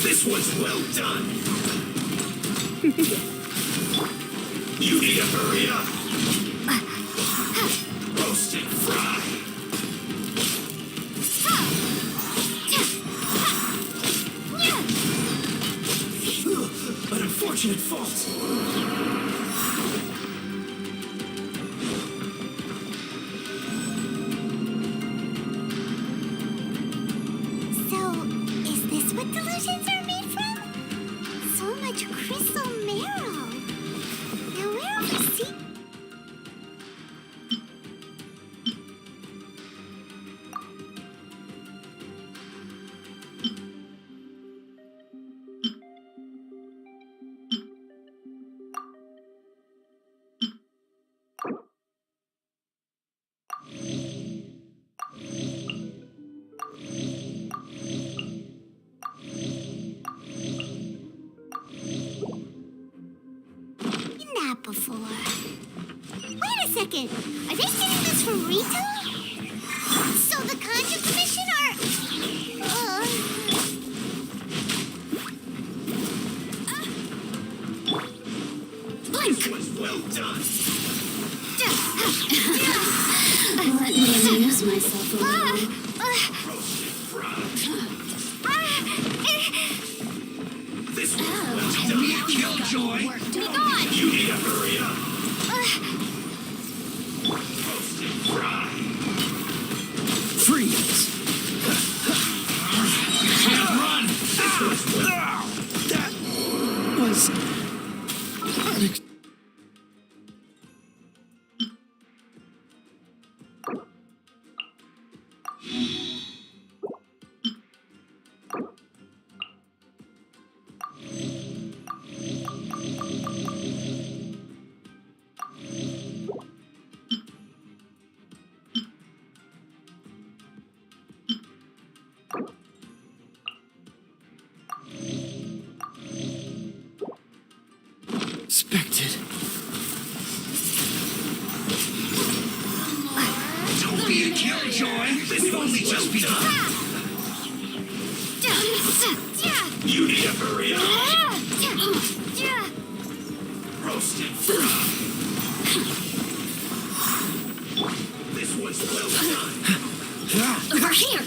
This one's well done. You need to hurry up. Roasted fry. An unfortunate fault. So, is this what delusions are made from? So much crystal marrow. Now where are we see? Not before. Wait a second. Are they getting this from Rito? So the Conjure Commission are... This one's well done. Let me amuse myself a little. Roasted fry. This one's well done. Don't be a killjoy. Be gone! You need to hurry up. Roasted fry. Freeze! You can't run. This one's well. That was... unexpected. Don't be a killjoy. We've only just begun. You need to hurry up. Roasted frog. This one's well done. Over here!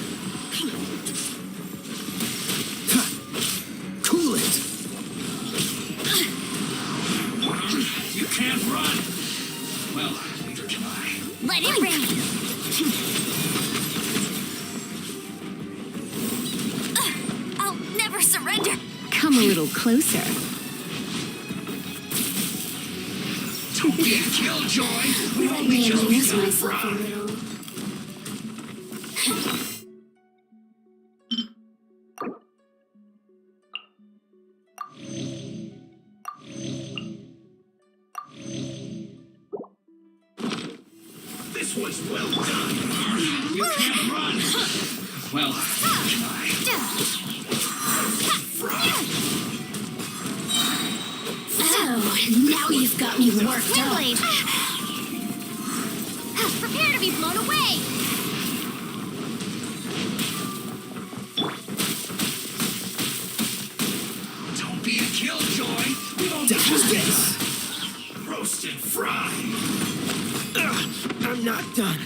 Cool it! You can't run. Well, neither can I. Let it rain. I'll never surrender. Come a little closer. Don't be a killjoy. We've only just begun. Frog. This was well done. You can't run. Well, try. So, now you've got me worked up. Prepare to be blown away. Don't be a killjoy. We don't Just this! roasted fry. I'm not done.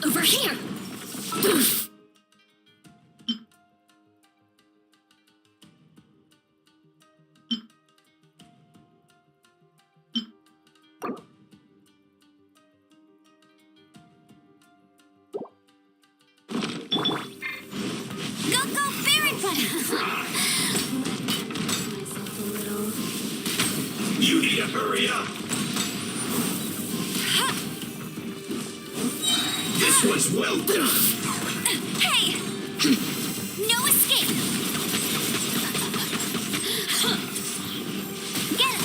Over here. Go, Baron You need to hurry up. This was well done. Hey! No escape! Get him!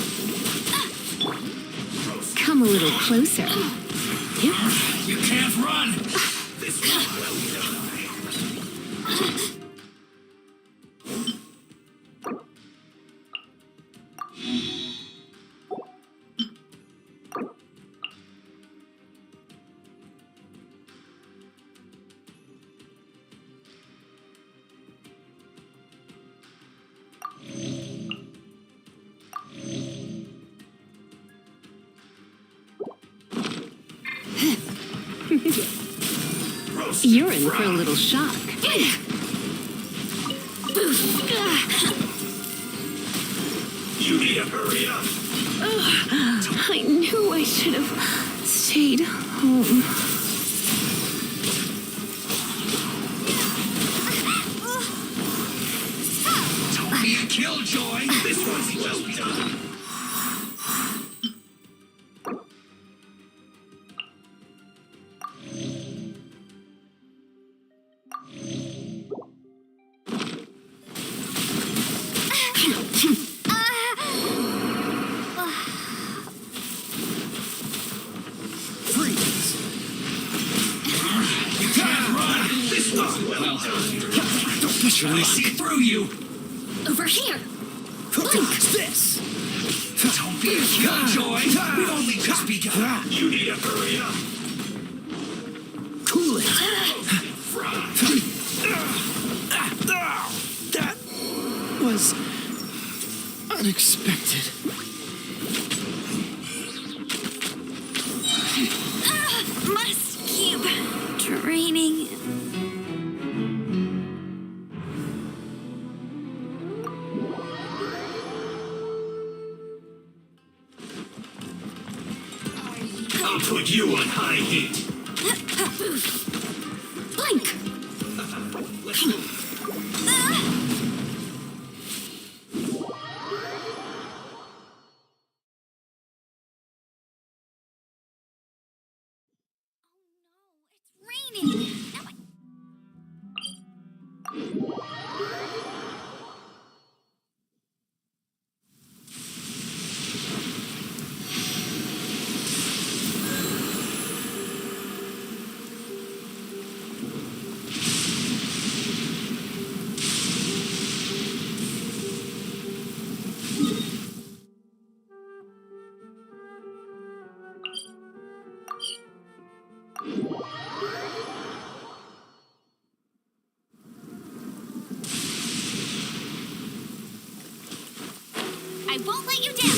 Come a little closer. You can't run. This was well done. You're in for a little shock. You need to hurry up. I knew I should have stayed home. Don't be a killjoy. This was well done. You can't run. This was well done. Don't push your I luck. see through you. Over here! What's this? Don't be a killjoy. We've only just begun. You need to hurry up. Cool it! Fry. That was unexpected. Must keep draining. I'll put you on high heat. Blink! Let's move. raining. Now I... I won't let you down.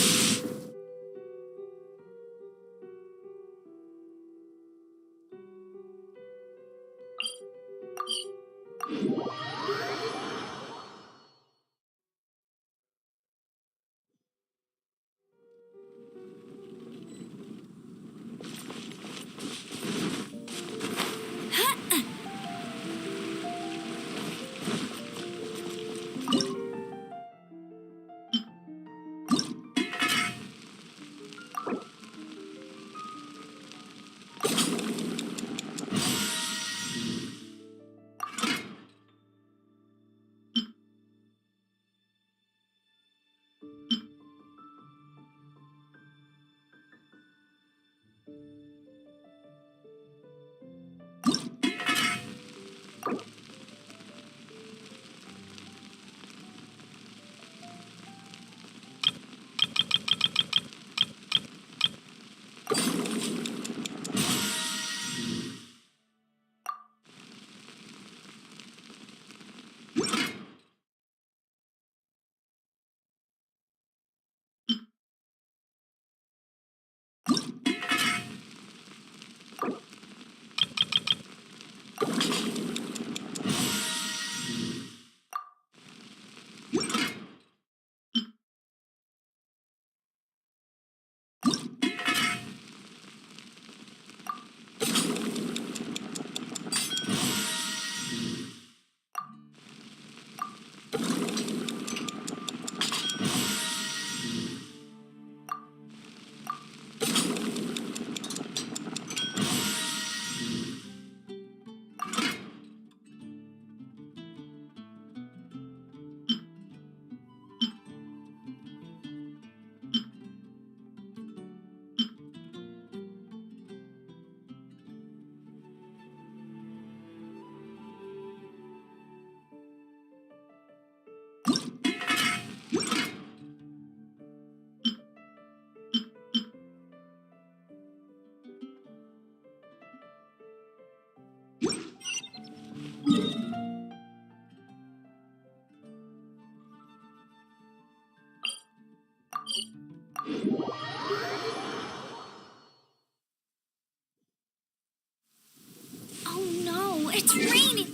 Oh no, it's raining.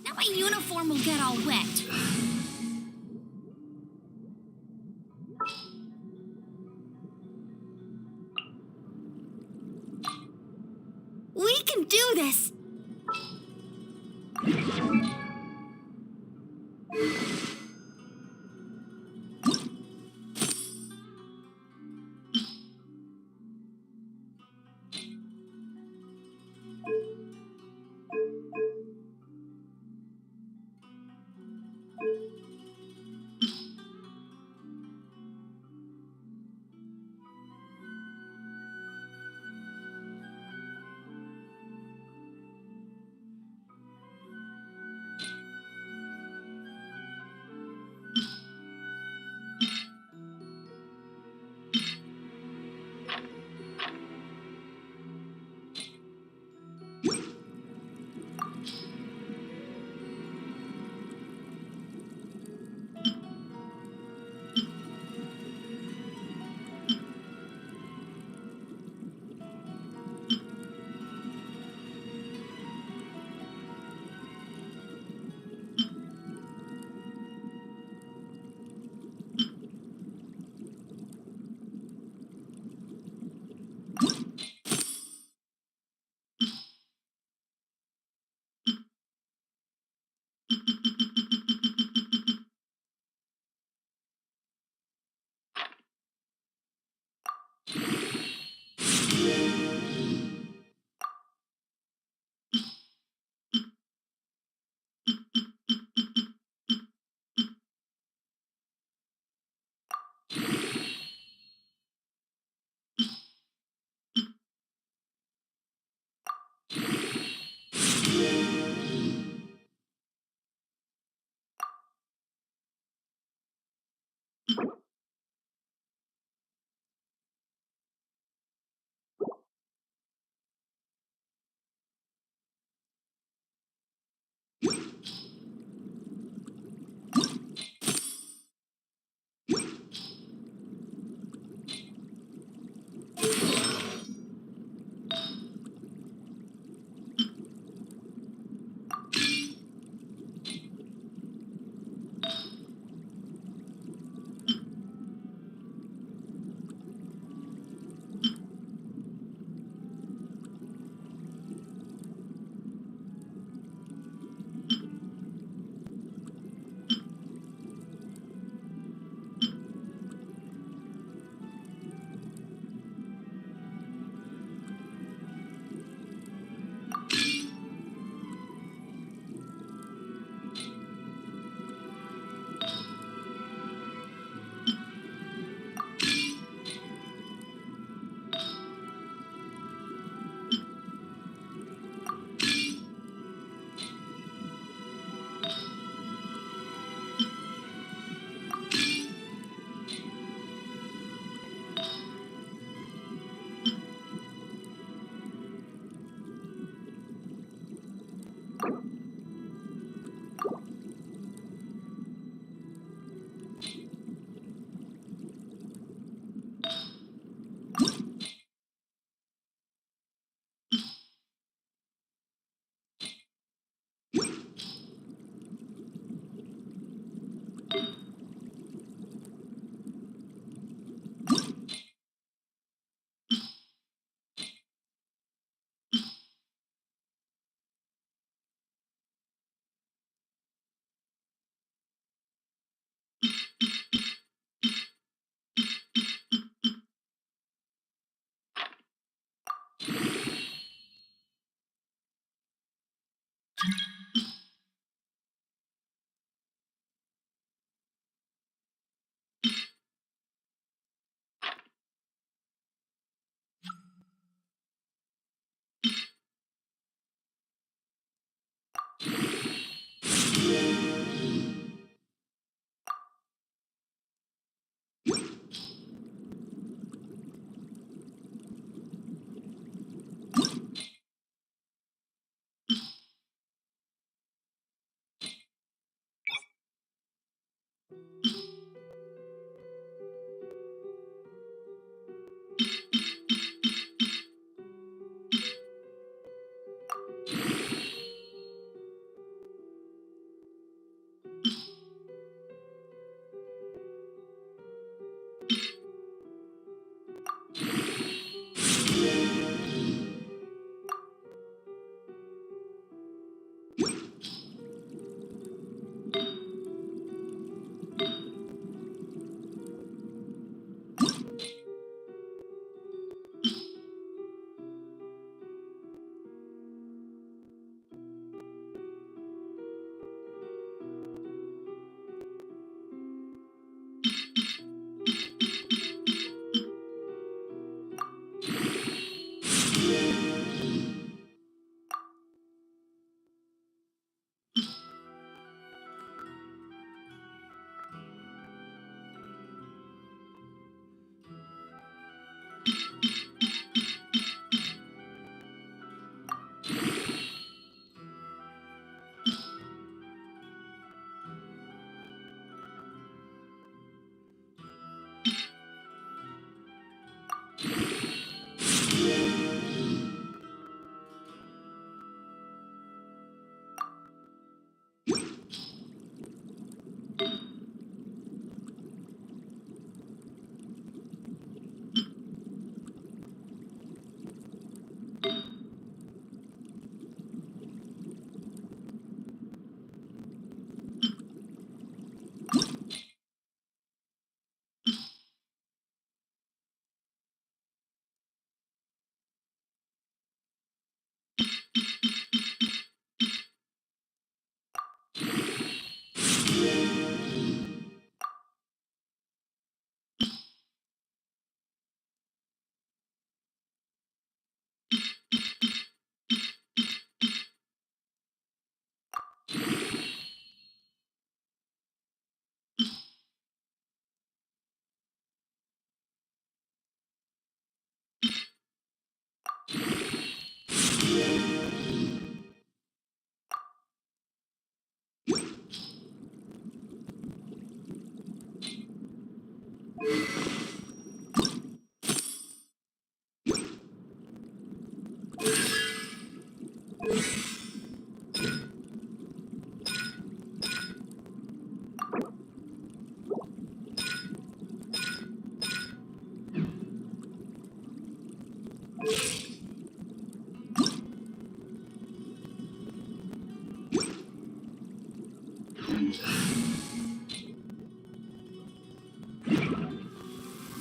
Now my uniform will get all wet. We can do this.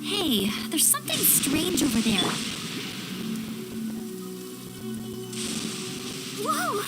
Hey, there's something strange over there. Whoa!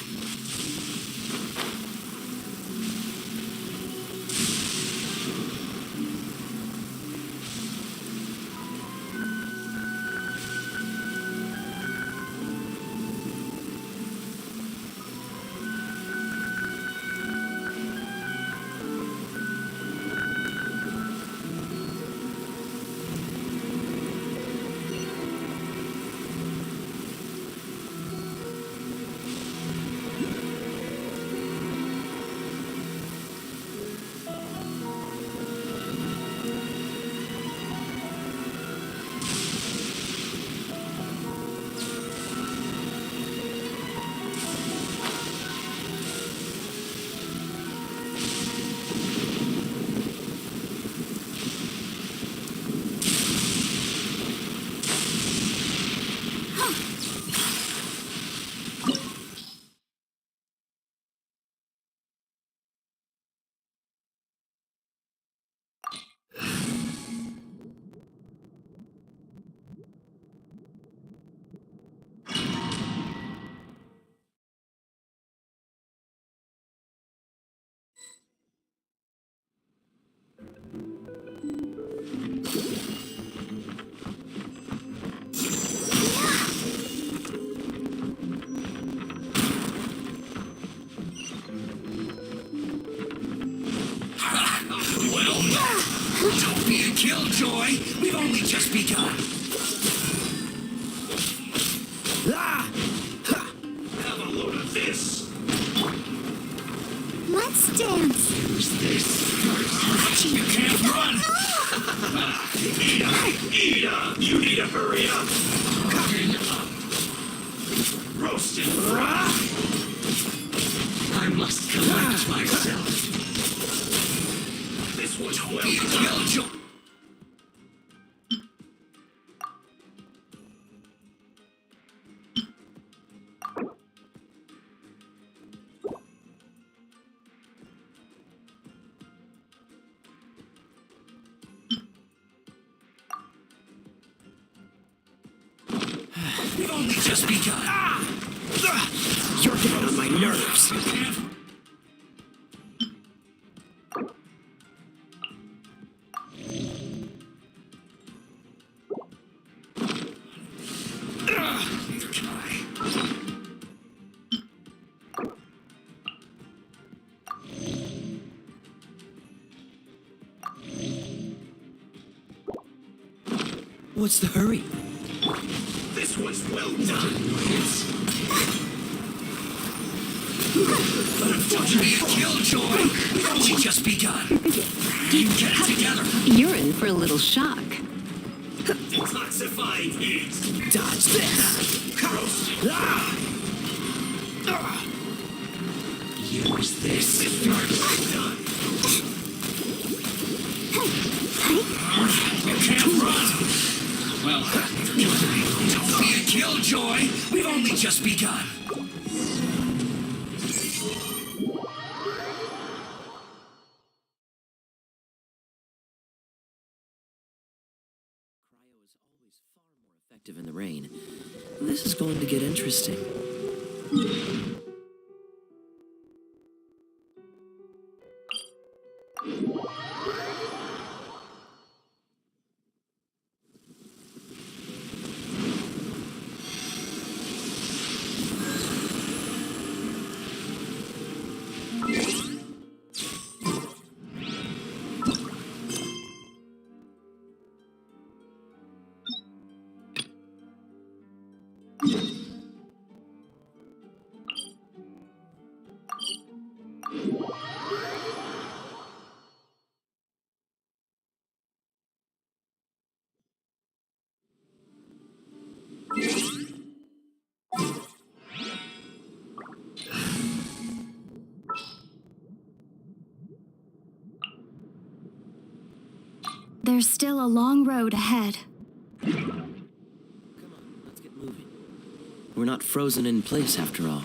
Don't be a killjoy. We've only just begun. Have a load of this. Let's dance. Use this. You can't run. Ida, you need to hurry up. Coming up. Roasted fry. I must collect myself. This was well done. We've only just begun. You're getting on my nerves. Neither can I. What's the hurry? This was well done. Don't be a killjoy. We've only just begun. Get it together. You're in for a little shock. Detoxifying heat. Dodge this! Use this. Done. You can't run. Well, don't be a killjoy. We've only just begun. Cryo is always far more effective in the rain. This is going to get interesting. There's still a long road ahead. Come on, let's get moving. We're not frozen in place after all.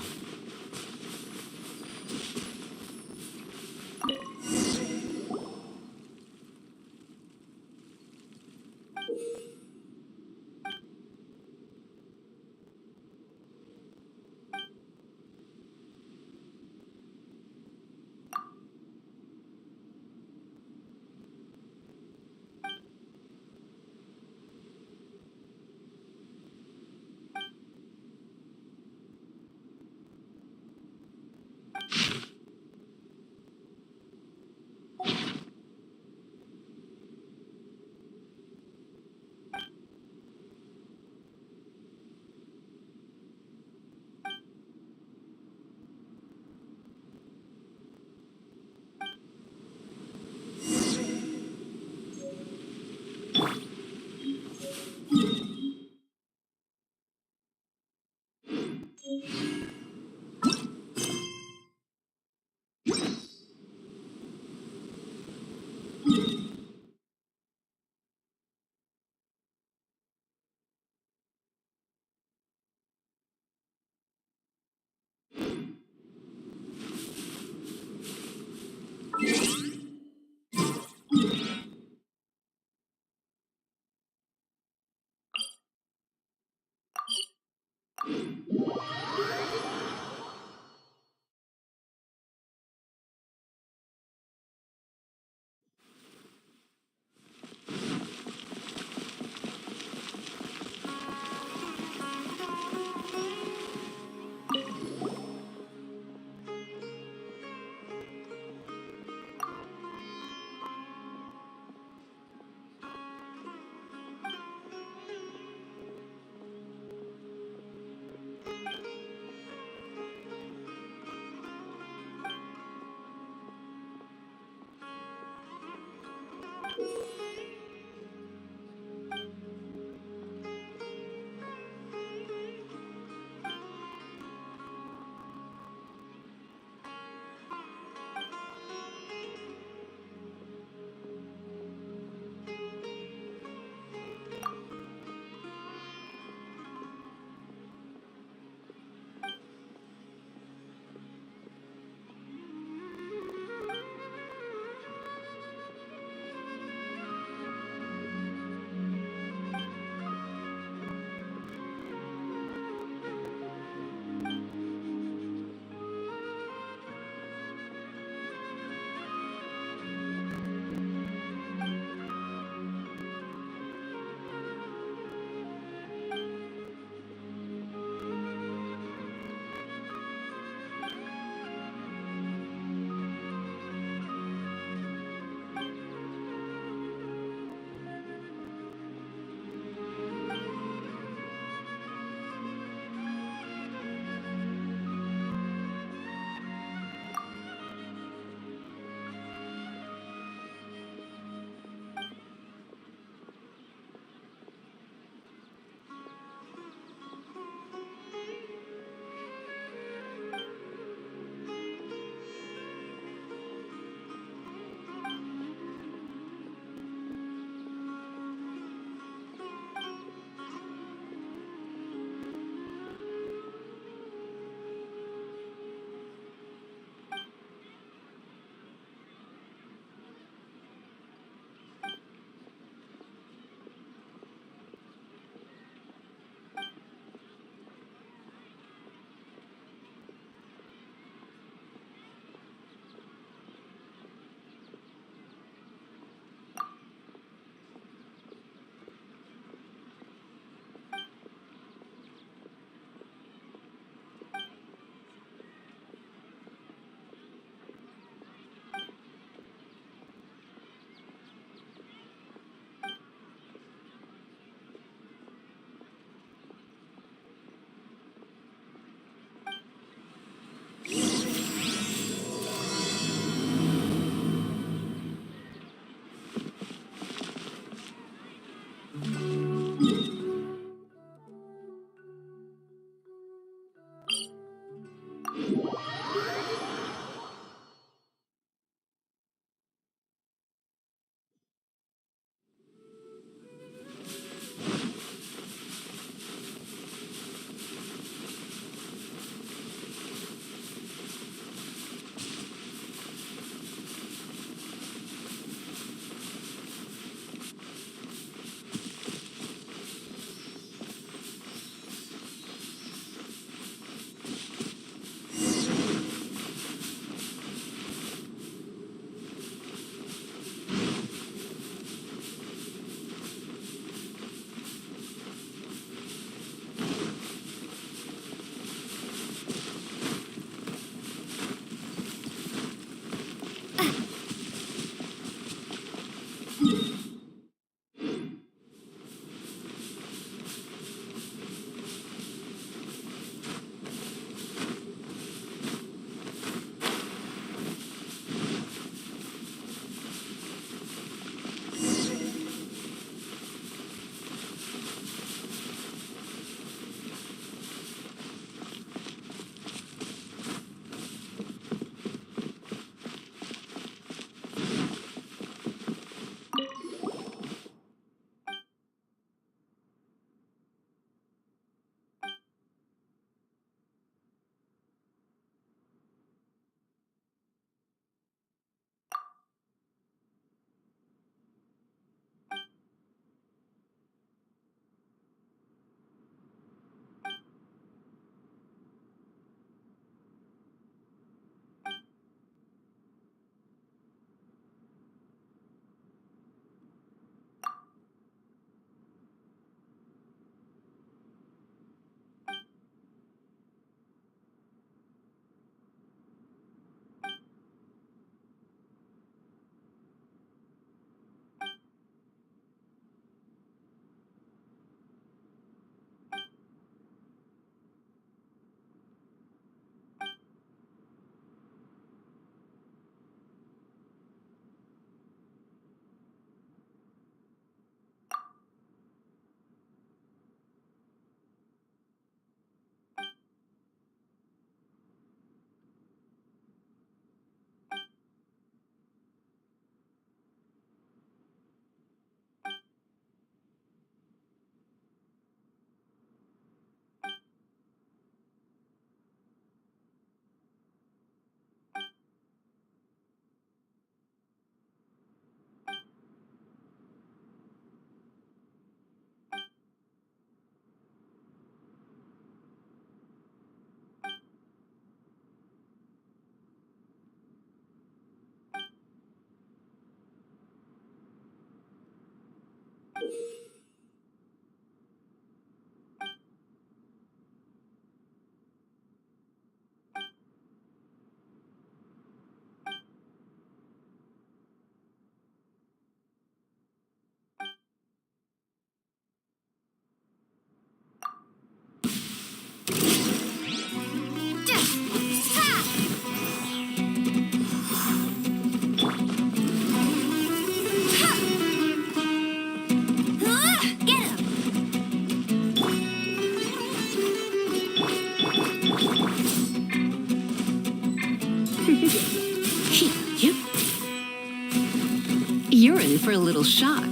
in for a little shock.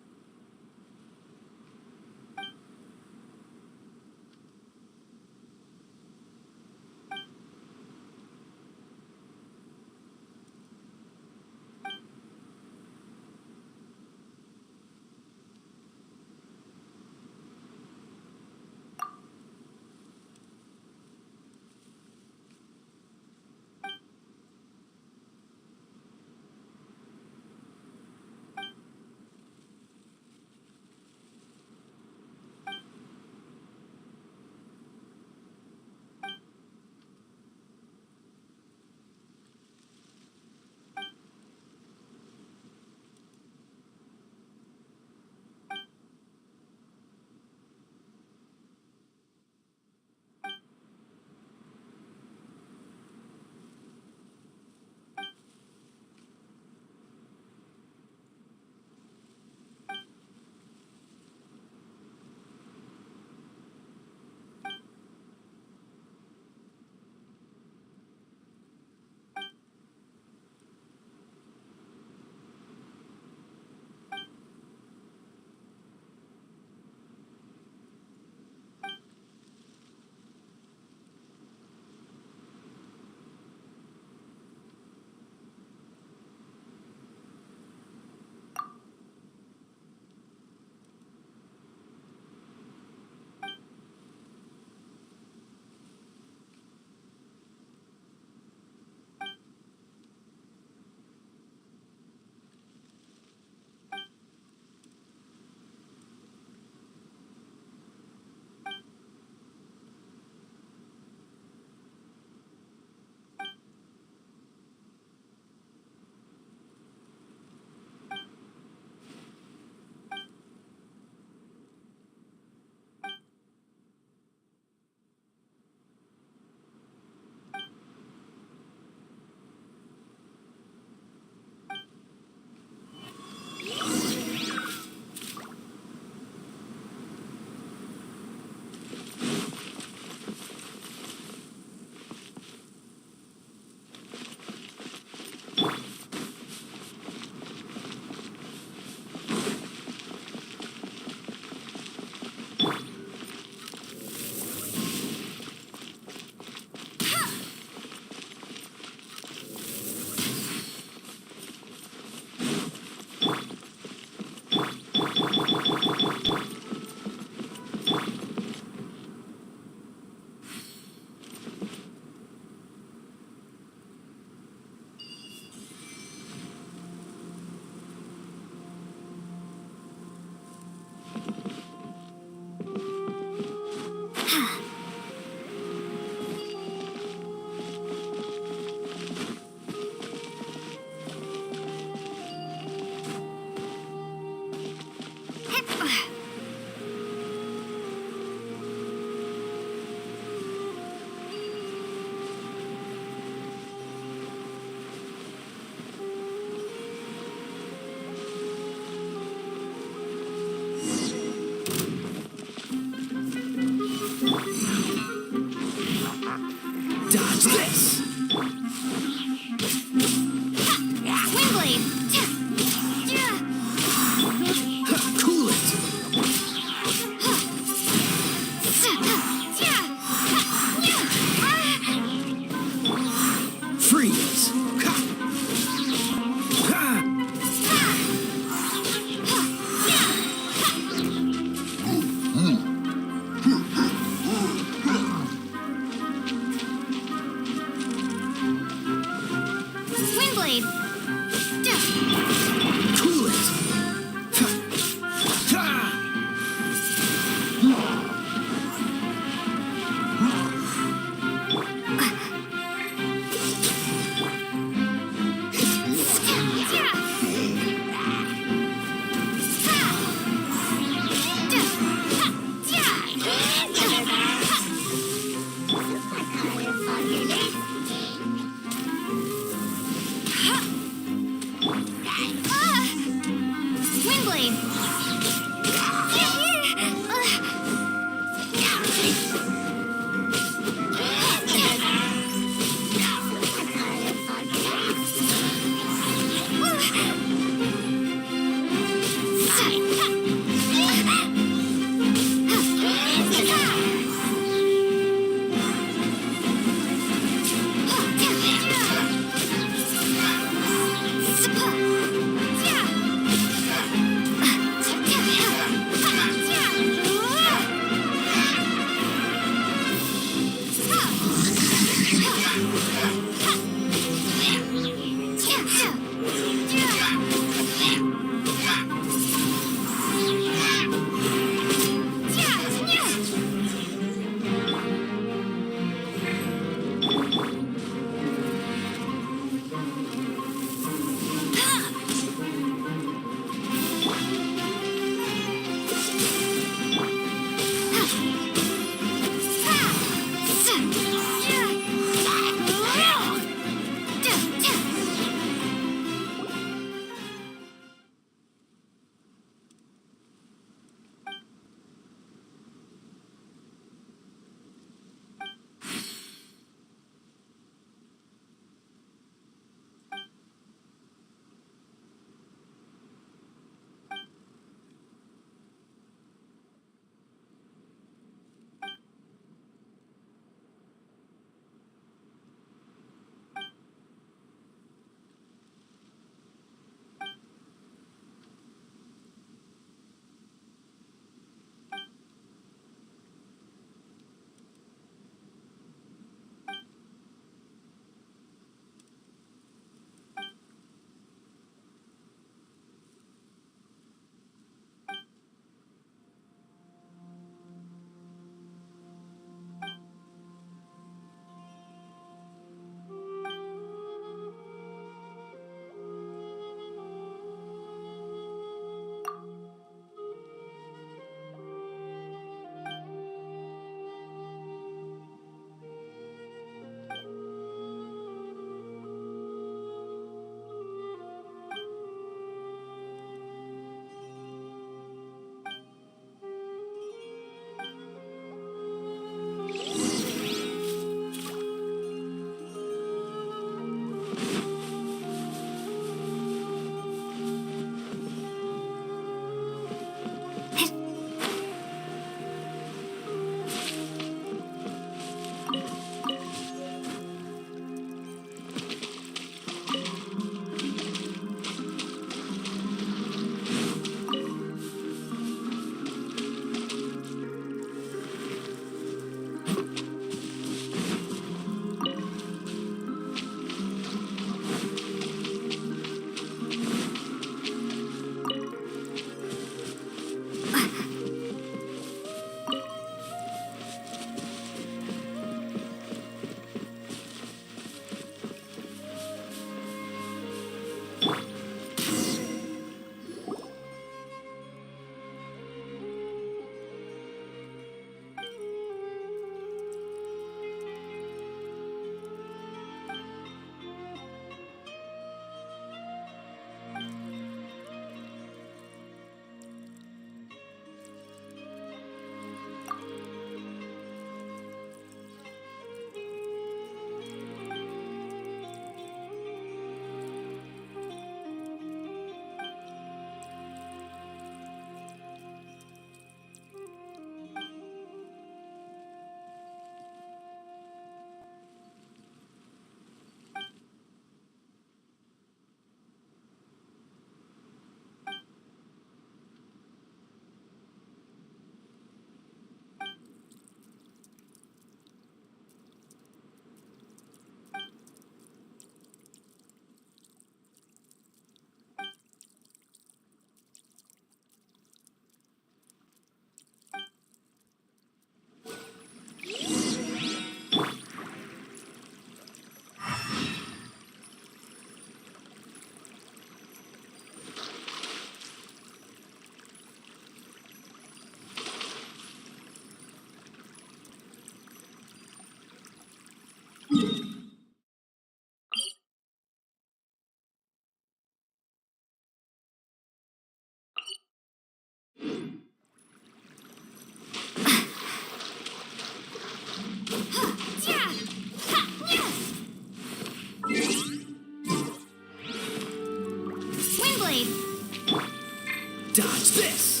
this?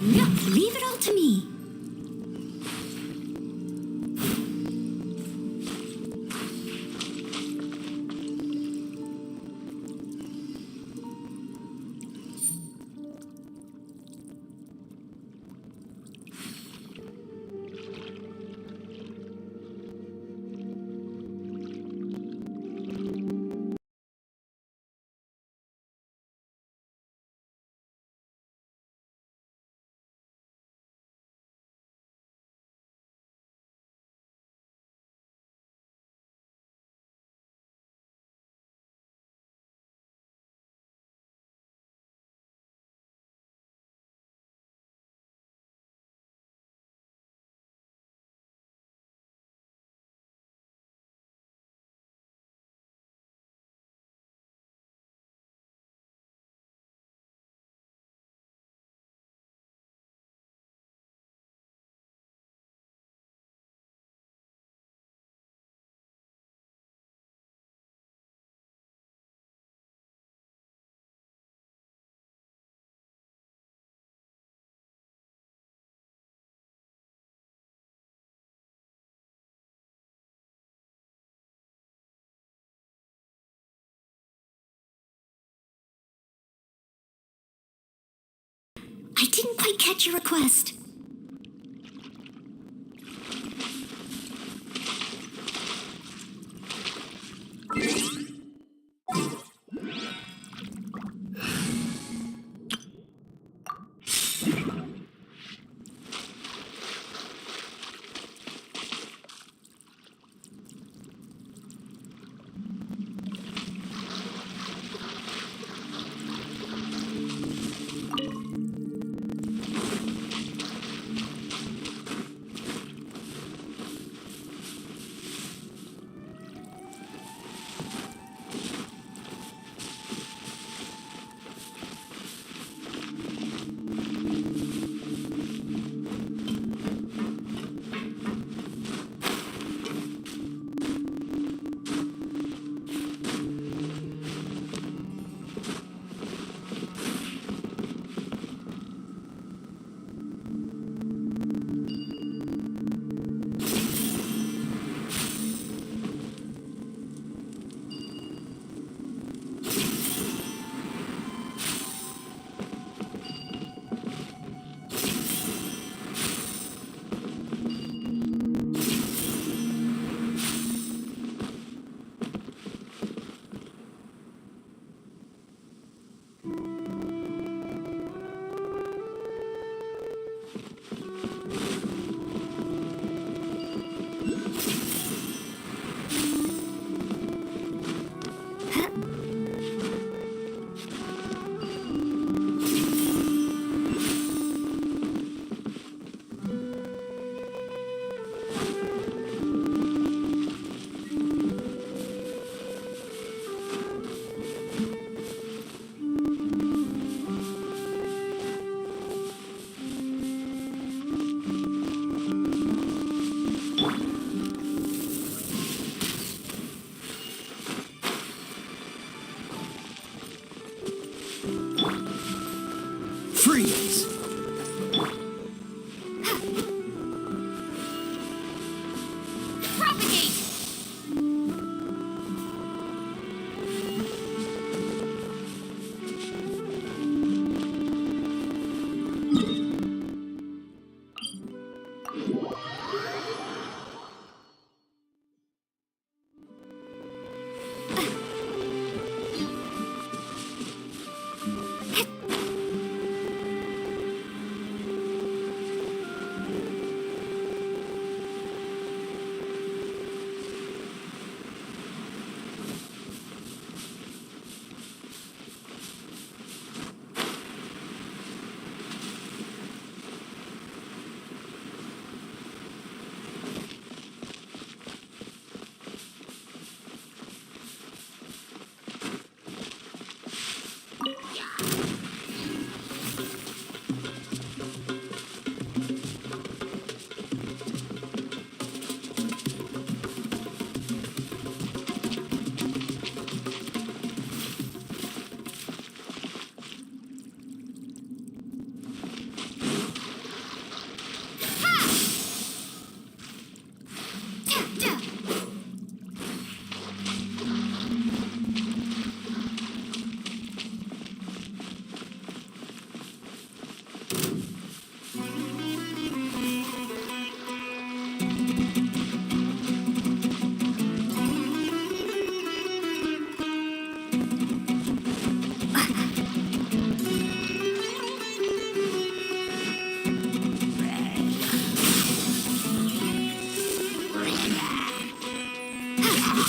Leave it all to me. I didn't quite catch your request.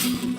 Huh.